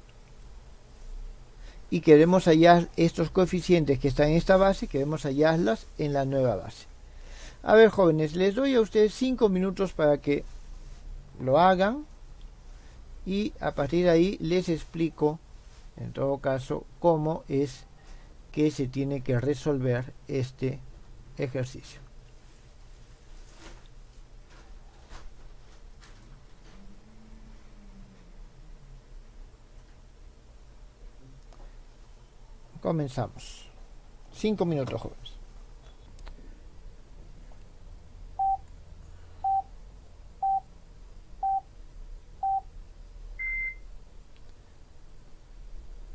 Y queremos hallar estos coeficientes que están en esta base, queremos hallarlas en la nueva base. A ver, jóvenes, les doy a ustedes 5 minutos para que lo hagan. Y a partir de ahí les explico, en todo caso, cómo es que se tiene que resolver este ejercicio. Comenzamos. 5 minutos, jóvenes.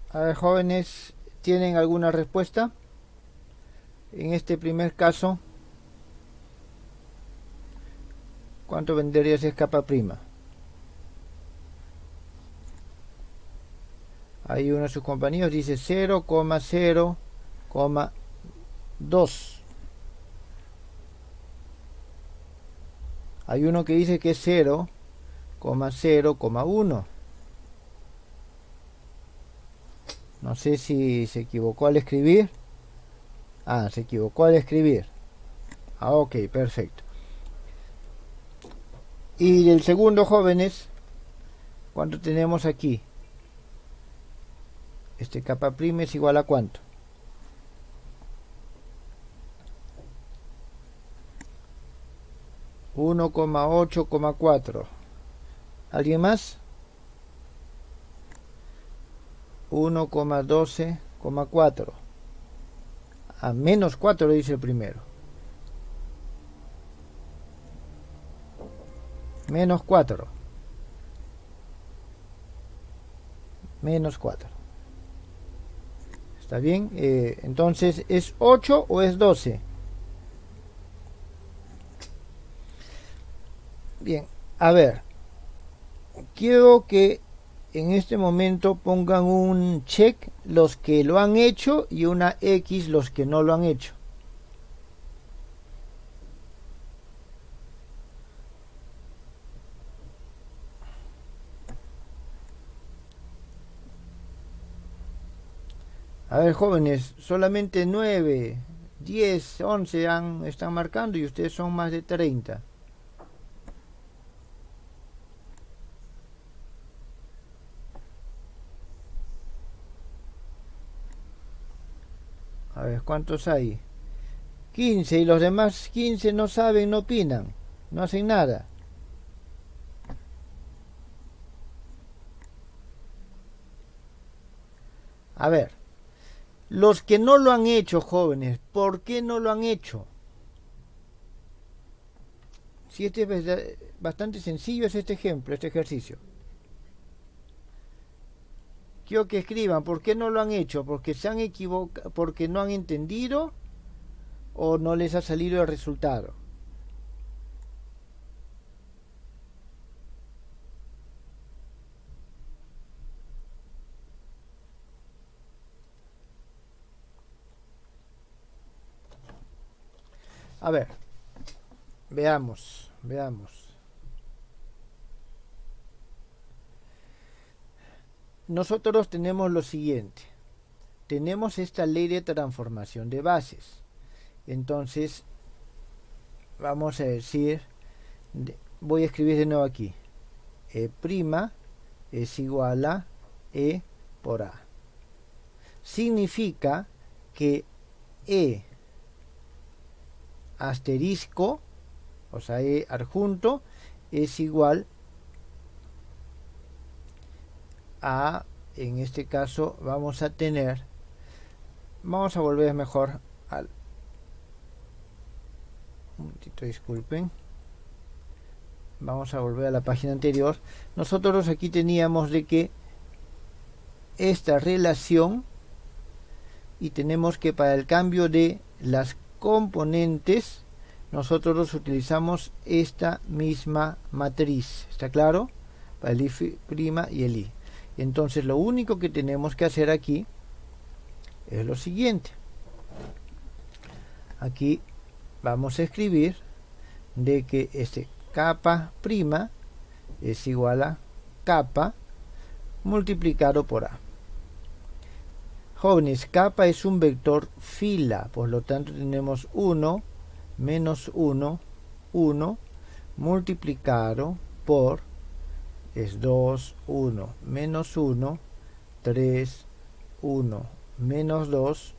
A ver, jóvenes, ¿tienen alguna respuesta? En este primer caso, ¿cuánto vendría ese kappa prima? Hay uno de sus compañeros dice 0,0,2. Hay uno que dice que es 0,0,1. No sé si se equivocó al escribir. Ah, se equivocó al escribir. Ah, ok, perfecto. Y el segundo, jóvenes, ¿cuánto tenemos aquí? Este kappa prima es igual a ¿cuánto? (1,8,4). ¿Alguien más? 1,12,4. A menos 4 dice el primero. Menos 4. Menos 4. ¿Está bien? Entonces, ¿es 8 o es 12? Bien, a ver. Quiero que en este momento pongan un check los que lo han hecho y una X los que no lo han hecho. A ver, jóvenes, solamente 9, 10, 11 están marcando y ustedes son más de 30. A ver, ¿cuántos hay? 15, y los demás 15 no saben, no opinan, no hacen nada. A ver, los que no lo han hecho, jóvenes, ¿por qué no lo han hecho? Si este es bastante sencillo, es este ejemplo, este ejercicio. Quiero que escriban, ¿por qué no lo han hecho? ¿Porque se han equivocado, porque no han entendido o no les ha salido el resultado? A ver, veamos. Nosotros tenemos lo siguiente. Tenemos esta ley de transformación de bases. Entonces, vamos a decir, voy a escribir de nuevo aquí. E' es igual a E por A. Significa que E asterisco, o sea, E adjunto, es igual en este caso vamos a tener, vamos a volver mejor al, un momentito, disculpen, vamos a volver a la página anterior. Nosotros aquí teníamos de que esta relación, y tenemos que para el cambio de las componentes nosotros utilizamos esta misma matriz, ¿está claro? Para el I' y el I. Entonces lo único que tenemos que hacer aquí es lo siguiente. Aquí vamos a escribir de que este kappa' es igual a kappa multiplicado por A. Jóvenes, kappa es un vector fila, por lo tanto tenemos 1 menos 1, 1 multiplicado por es 2, 1 menos 1, 3, 1 menos 2,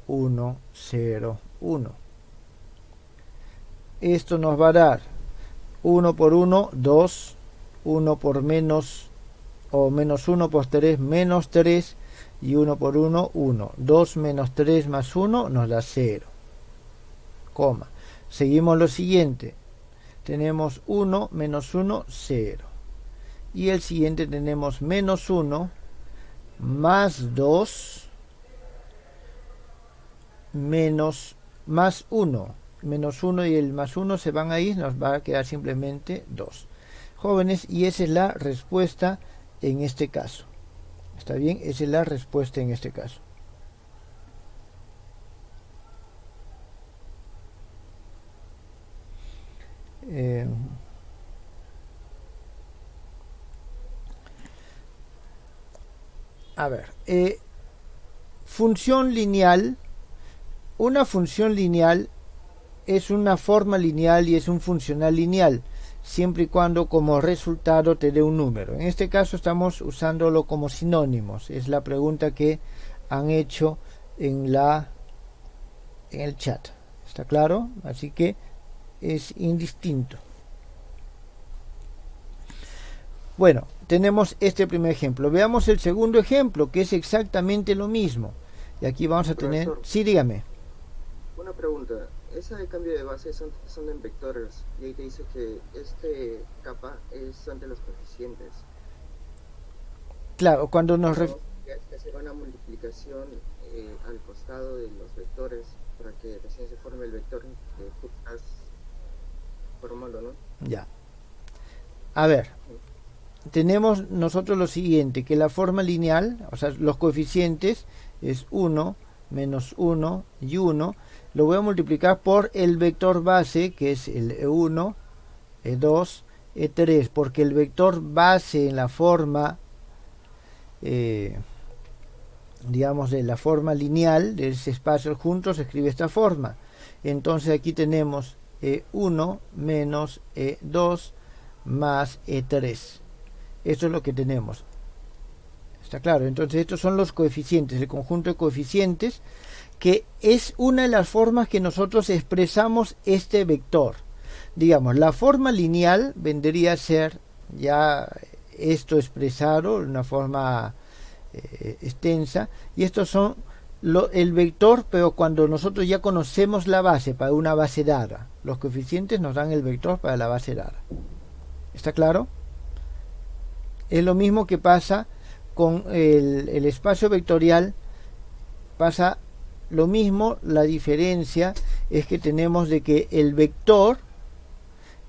1, 0, 1. Esto nos va a dar 1 por 1, 2, 1 por menos o menos 1 por 3, menos 3, y 1 por 1, 1. 2 menos 3 más 1 nos da 0. Coma. Seguimos lo siguiente. Tenemos 1 menos 1, 0. Y el siguiente tenemos menos 1 más 2 menos más 1. Menos 1 y el más 1 se van ahí, nos va a quedar simplemente 2. Jóvenes, y esa es la respuesta en este caso. ¿Está bien? Esa es la respuesta en este caso. A ver, función lineal. Una función lineal es una forma lineal y es un funcional lineal, siempre y cuando como resultado te dé un número. En este caso estamos usándolo como sinónimos. Es la pregunta que han hecho en el chat. ¿Está claro? Así que es indistinto. Bueno, tenemos este primer ejemplo. Veamos el segundo ejemplo, que es exactamente lo mismo. Y aquí vamos a tener... Profesor, sí, dígame. una pregunta. Esa de cambio de base son en vectores. Y ahí te dice que este kappa es ante los coeficientes. Claro, cuando nos... Pero hay que hacer una multiplicación al costado de los vectores para que recién se forme el vector que tú estás formando, ¿no? Ya. A ver. Tenemos nosotros lo siguiente, que la forma lineal, o sea, los coeficientes es 1, menos 1 y 1. Lo voy a multiplicar por el vector base, que es el E1, E2, E3, porque el vector base en la forma, digamos, de la forma lineal de ese espacio junto se escribe de esta forma. Entonces aquí tenemos E1 menos E2 más E3. Esto es lo que tenemos. ¿Está claro? Entonces estos son los coeficientes, el conjunto de coeficientes, que es una de las formas que nosotros expresamos este vector. Digamos, la forma lineal vendría a ser ya esto expresado de una forma extensa, y estos son el vector, pero cuando nosotros ya conocemos la base para una base dada. Los coeficientes nos dan el vector para la base dada. ¿Está claro? Es lo mismo que pasa con el espacio vectorial. Pasa lo mismo, la diferencia es que tenemos de que el vector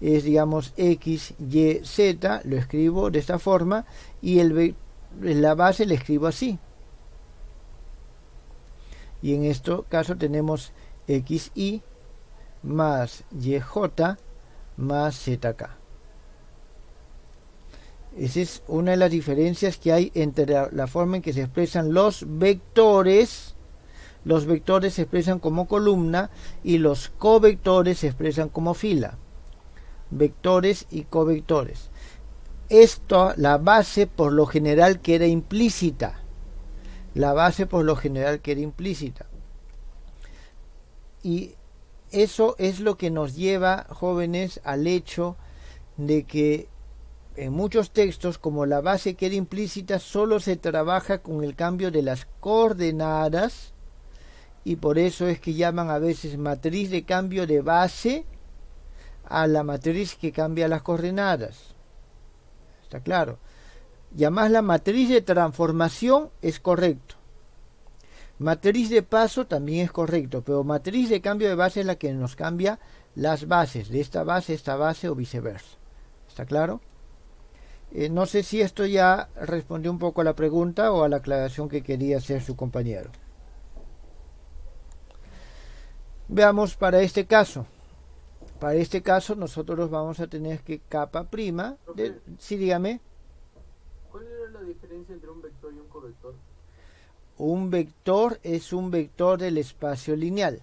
es, digamos, x, y, z, lo escribo de esta forma, y la base le escribo así. Y en este caso tenemos xy más yj más zk. Esa es una de las diferencias que hay entre la forma en que se expresan los vectores. Los vectores se expresan como columna y los covectores se expresan como fila. Vectores y covectores. Esto, la base por lo general queda implícita. La base por lo general queda implícita. Y eso es lo que nos lleva, jóvenes, al hecho de que en muchos textos, como la base queda implícita, solo se trabaja con el cambio de las coordenadas, y por eso es que llaman a veces matriz de cambio de base a la matriz que cambia las coordenadas. ¿Está claro? Llamarla matriz de transformación es correcto. Matriz de paso también es correcto, pero matriz de cambio de base es la que nos cambia las bases, de esta base a esta base o viceversa. ¿Está claro? No sé si esto ya respondió un poco a la pregunta o a la aclaración que quería hacer su compañero. Veamos para este caso. Para este caso nosotros vamos a tener que capa prima de... Sí, dígame. ¿Cuál era la diferencia entre un vector y un covector? Un vector es un vector del espacio lineal.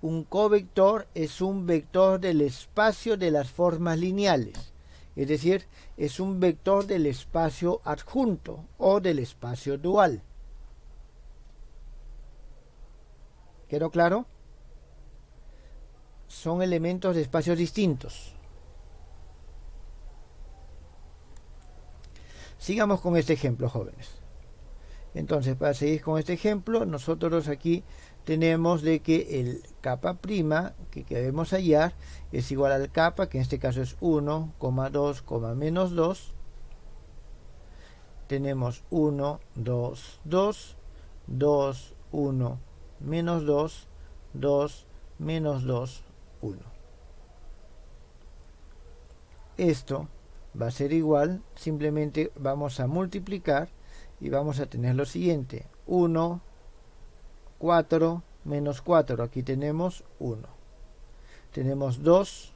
Un covector es un vector del espacio de las formas lineales. Es decir, es un vector del espacio adjunto o del espacio dual. ¿Quedó claro? Son elementos de espacios distintos. Sigamos con este ejemplo, jóvenes. Entonces, para seguir con este ejemplo, nosotros aquí tenemos de que el capa prima que queremos hallar es igual al capa, que en este caso es 1, 2, menos 2. Tenemos 1, 2, 2, 2, 1, menos 2, 2, menos 2, 1. Esto va a ser igual, simplemente vamos a multiplicar y vamos a tener lo siguiente: 1, 4, menos 4, aquí tenemos 1. Tenemos 2,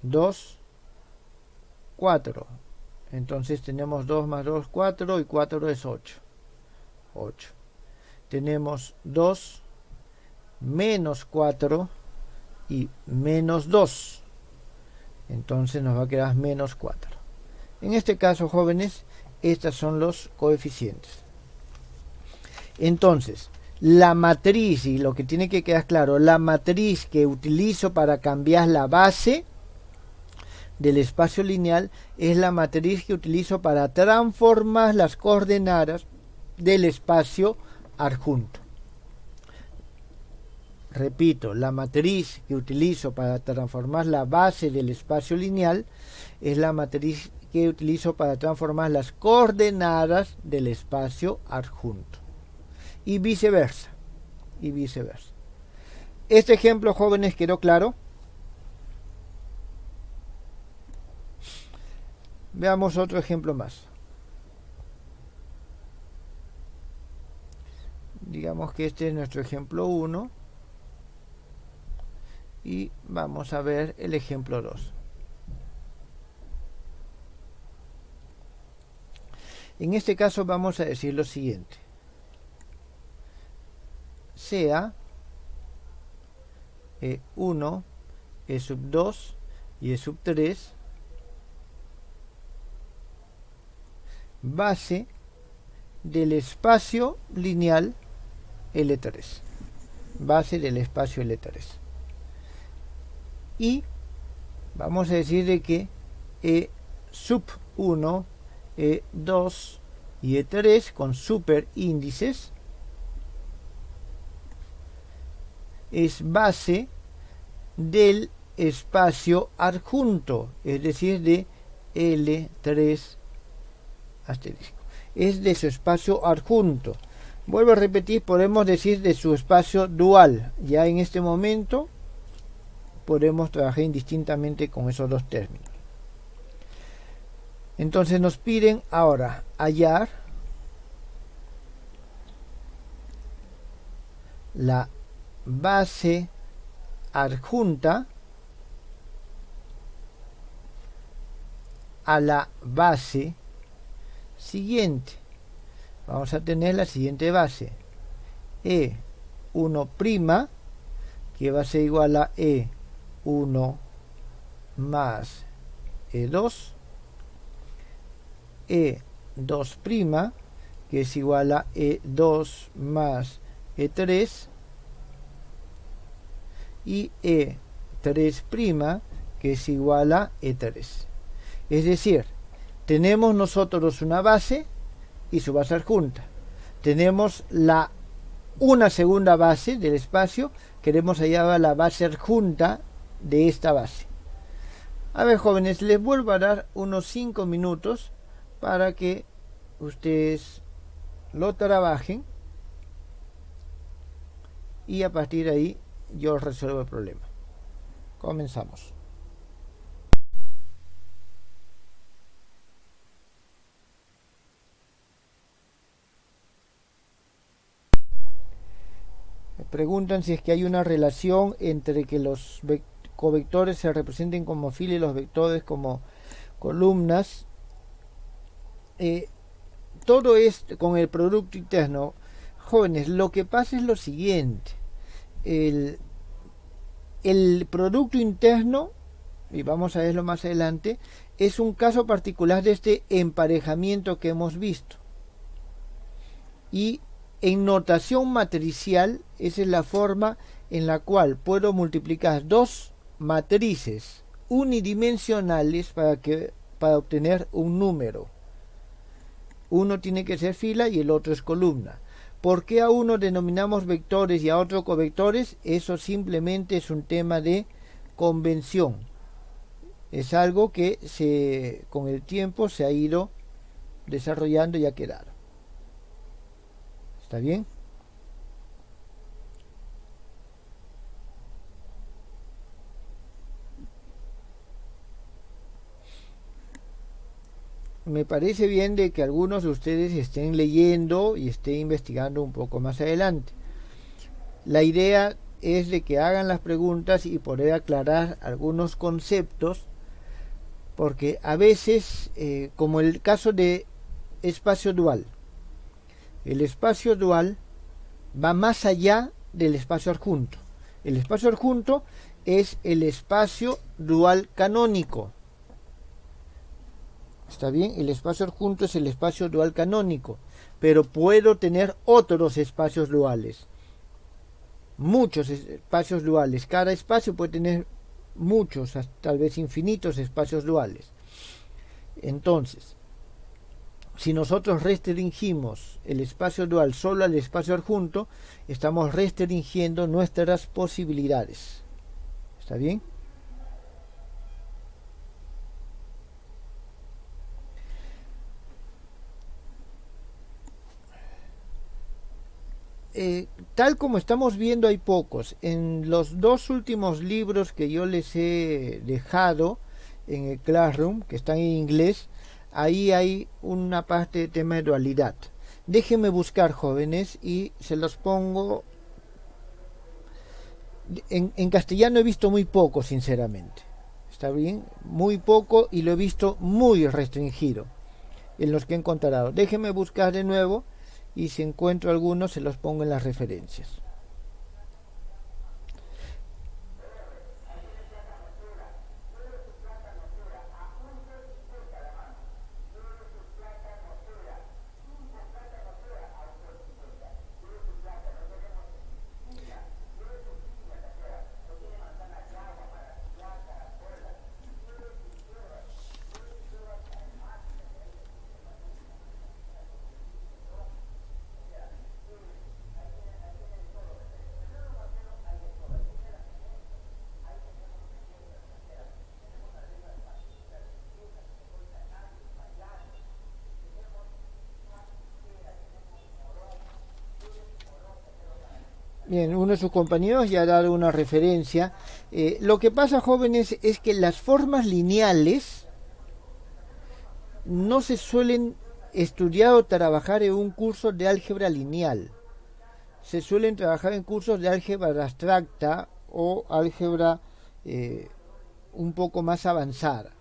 2, 4. Entonces tenemos 2 más 2, 4, y 4 es 8. 8. Tenemos 2, menos 4 y menos 2. Entonces nos va a quedar menos 4. En este caso, jóvenes, estos son los coeficientes. Entonces, la matriz, y lo que tiene que quedar claro, la matriz que utilizo para cambiar la base del espacio lineal es la matriz que utilizo para transformar las coordenadas del espacio adjunto. Repito, la matriz que utilizo para transformar la base del espacio lineal es la matriz que utilizo para transformar las coordenadas del espacio adjunto. Y viceversa. Y viceversa. Este ejemplo, jóvenes, ¿quedó claro? Veamos otro ejemplo más. Digamos que este es nuestro ejemplo 1. Y vamos a ver el ejemplo 2. En este caso vamos a decir lo siguiente. Sea E1, E sub 2 y E sub 3 base del espacio lineal L3. Base del espacio L3. Y vamos a decir de que E sub 1, E2 y E3 con superíndices es base del espacio adjunto, es decir, de L3 asterisco. Es de su espacio adjunto. Vuelvo a repetir, podemos decir de su espacio dual. Ya en este momento podemos trabajar indistintamente con esos dos términos. Entonces nos piden ahora hallar la base adjunta a la base siguiente. Vamos a tener la siguiente base: E1', que va a ser igual a E1 más E2, E2', que es igual a E2 más E3, y E3', que es igual a E3. Es decir, Tenemos nosotros una base y su base adjunta. Tenemos una segunda base del espacio, queremos hallar la base adjunta de esta base. A ver, jóvenes, les vuelvo a dar unos 5 minutos para que ustedes lo trabajen y a partir de ahí yo resuelvo el problema. Comenzamos. Me preguntan si es que hay una relación entre que los covectores se representen como filas y los vectores como columnas. Todo esto con el producto interno. Jóvenes, lo que pasa es lo siguiente. El producto interno, y vamos a verlo más adelante, es un caso particular de este emparejamiento que hemos visto. Y en notación matricial, esa es la forma en la cual puedo multiplicar dos matrices unidimensionales para obtener un número. Uno tiene que ser fila y el otro es columna. ¿Por qué a uno denominamos vectores y a otro covectores? Eso simplemente es un tema de convención. Es algo que con el tiempo se ha ido desarrollando y ha quedado. ¿Está bien? Me parece bien de que algunos de ustedes estén leyendo y estén investigando un poco más adelante. La idea es de que hagan las preguntas y poder aclarar algunos conceptos, porque a veces, como el caso de espacio dual, el espacio dual va más allá del espacio adjunto. El espacio adjunto es el espacio dual canónico. ¿Está bien? El espacio adjunto es el espacio dual canónico, pero puedo tener otros espacios duales. Muchos espacios duales. Cada espacio puede tener muchos, tal vez infinitos espacios duales. Entonces, si nosotros restringimos el espacio dual solo al espacio adjunto, estamos restringiendo nuestras posibilidades. ¿Está bien? Tal como estamos viendo, hay pocos. En los dos últimos libros que yo les he dejado en el Classroom, que están en inglés, ahí hay una parte de tema de dualidad. Déjenme buscar, jóvenes, y se los pongo. En castellano he visto muy poco, sinceramente. ¿Está bien? Muy poco, y lo he visto muy restringido en los que he encontrado. Déjenme buscar de nuevo, y si encuentro algunos se los pongo en las referencias. Bien, uno de sus compañeros ya ha dado una referencia. Lo que pasa, jóvenes, es que las formas lineales no se suelen estudiar o trabajar en un curso de álgebra lineal. Se suelen trabajar en cursos de álgebra abstracta o álgebra un poco más avanzada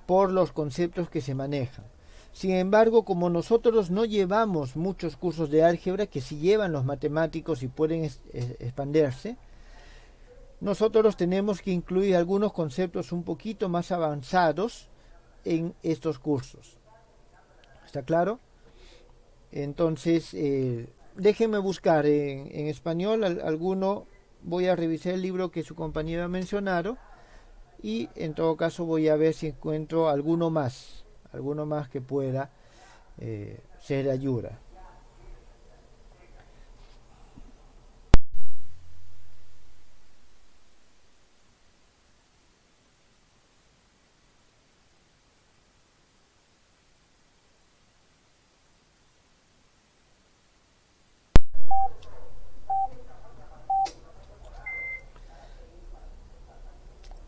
por los conceptos que se manejan. Sin embargo, como nosotros no llevamos muchos cursos de álgebra que sí llevan los matemáticos y pueden expandirse, nosotros tenemos que incluir algunos conceptos un poquito más avanzados en estos cursos. ¿Está claro? Entonces, déjenme buscar en español alguno. Voy a revisar el libro que su compañero ha mencionado y en todo caso voy a ver si encuentro alguno más que pueda ser de ayuda.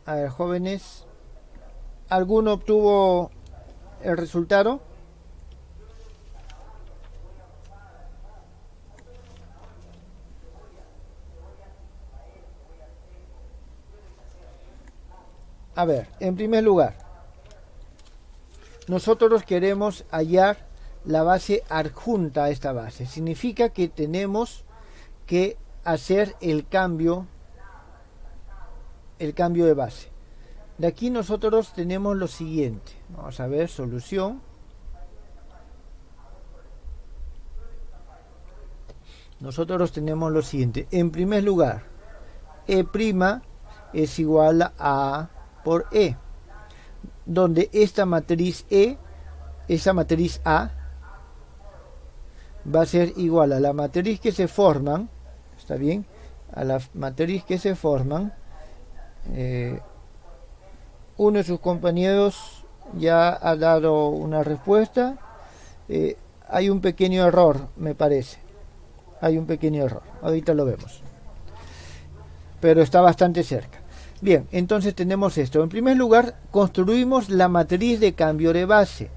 A ver, jóvenes, ¿alguno obtuvo el resultado? A ver, en primer lugar, nosotros queremos hallar la base adjunta a esta base. Significa que tenemos que hacer el cambio de base. De aquí nosotros tenemos lo siguiente. Vamos a ver, solución. Nosotros tenemos lo siguiente. En primer lugar, E' es igual a A por E, donde esta matriz E, esa matriz A, va a ser igual a la matriz que se forman, ¿está bien? A la matriz que se forman. Uno de sus compañeros ya ha dado una respuesta. Hay un pequeño error, me parece. Hay un pequeño error. Ahorita lo vemos. Pero está bastante cerca. Bien, entonces tenemos esto. En primer lugar, construimos la matriz de cambio de base.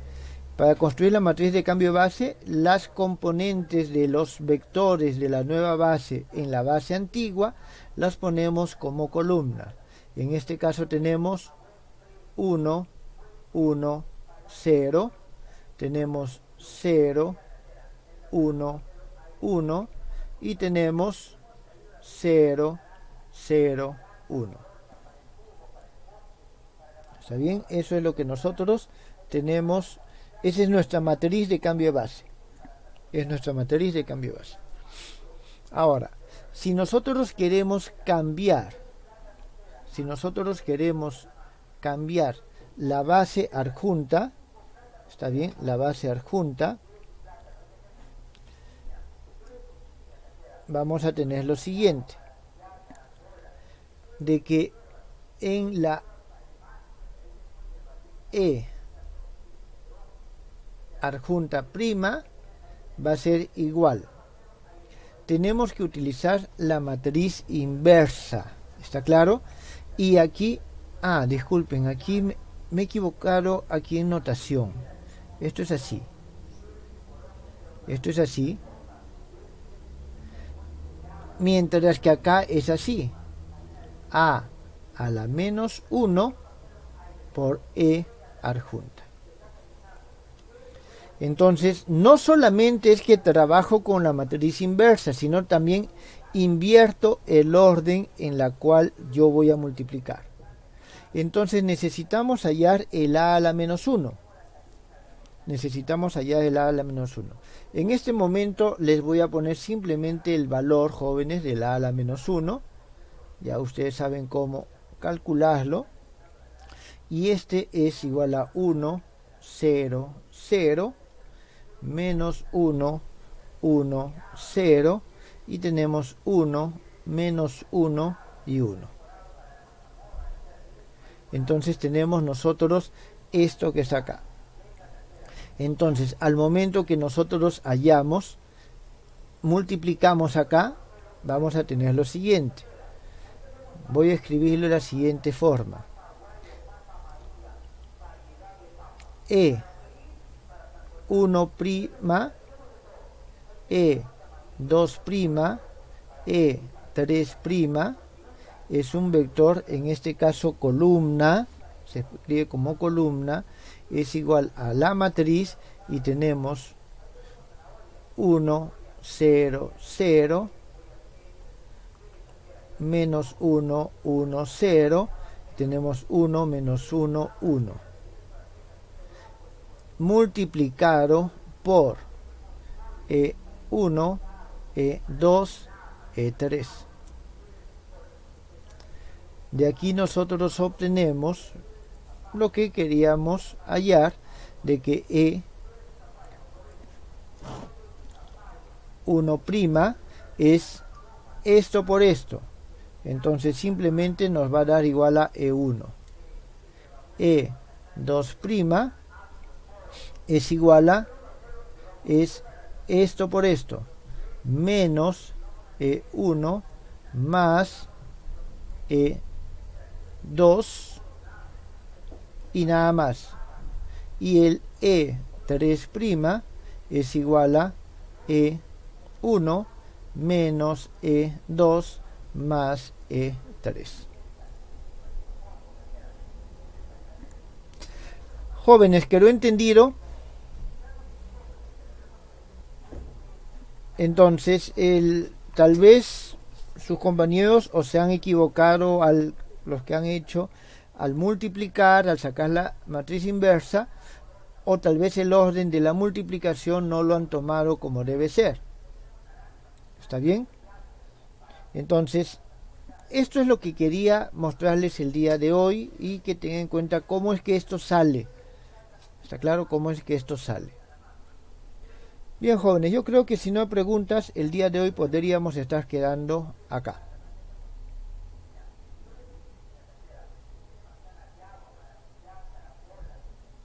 Para construir la matriz de cambio de base, las componentes de los vectores de la nueva base en la base antigua las ponemos como columna. En este caso tenemos 1, 1, 0. Tenemos 0, 1, 1. Y tenemos 0, 0, 1. ¿Está bien? Eso es lo que nosotros tenemos. Esa es nuestra matriz de cambio de base. Es nuestra matriz de cambio de base. Ahora, si nosotros queremos cambiar la base adjunta, ¿está bien? La base adjunta, vamos a tener lo siguiente. De que en la E adjunta prima va a ser igual. Tenemos que utilizar la matriz inversa. ¿Está claro? Y aquí, disculpen, aquí me he equivocado aquí en notación. Esto es así. Esto es así. Mientras que acá es así. A la menos 1 por E adjunta. Entonces, no solamente es que trabajo con la matriz inversa, sino también invierto el orden en la cual yo voy a multiplicar. Entonces necesitamos hallar el A a la menos 1. Necesitamos hallar el A a la menos 1. En este momento les voy a poner simplemente el valor, jóvenes, del A a la menos 1. Ya ustedes saben cómo calcularlo. Y este es igual a 1, 0, 0, menos 1, 1, 0, y tenemos 1, menos 1 y 1. Entonces tenemos nosotros esto que está acá. Entonces, al momento que nosotros hallamos, multiplicamos acá, vamos a tener lo siguiente. Voy a escribirlo de la siguiente forma. E1', E2', E3' es un vector, en este caso columna, se escribe como columna, es igual a la matriz y tenemos 1, 0, 0, menos 1, 1, 0, tenemos 1, menos 1, 1. Multiplicado por E1, E2, E3. De aquí nosotros obtenemos lo que queríamos hallar, de que E1' es esto por esto. Entonces simplemente nos va a dar igual a E1. E2' es igual a, es esto por esto, menos E1 más E2 y nada más. Y el E3' es igual a E1 menos E2 más E3. Jóvenes, ¿quedó entendido? Entonces, tal vez sus compañeros o se han equivocado los que han hecho al multiplicar, al sacar la matriz inversa, o tal vez el orden de la multiplicación no lo han tomado como debe ser. ¿Está bien? Entonces, esto es lo que quería mostrarles el día de hoy, y que tengan en cuenta cómo es que esto sale. ¿Está claro cómo es que esto sale? Bien, jóvenes, yo creo que si no hay preguntas, el día de hoy podríamos estar quedando acá.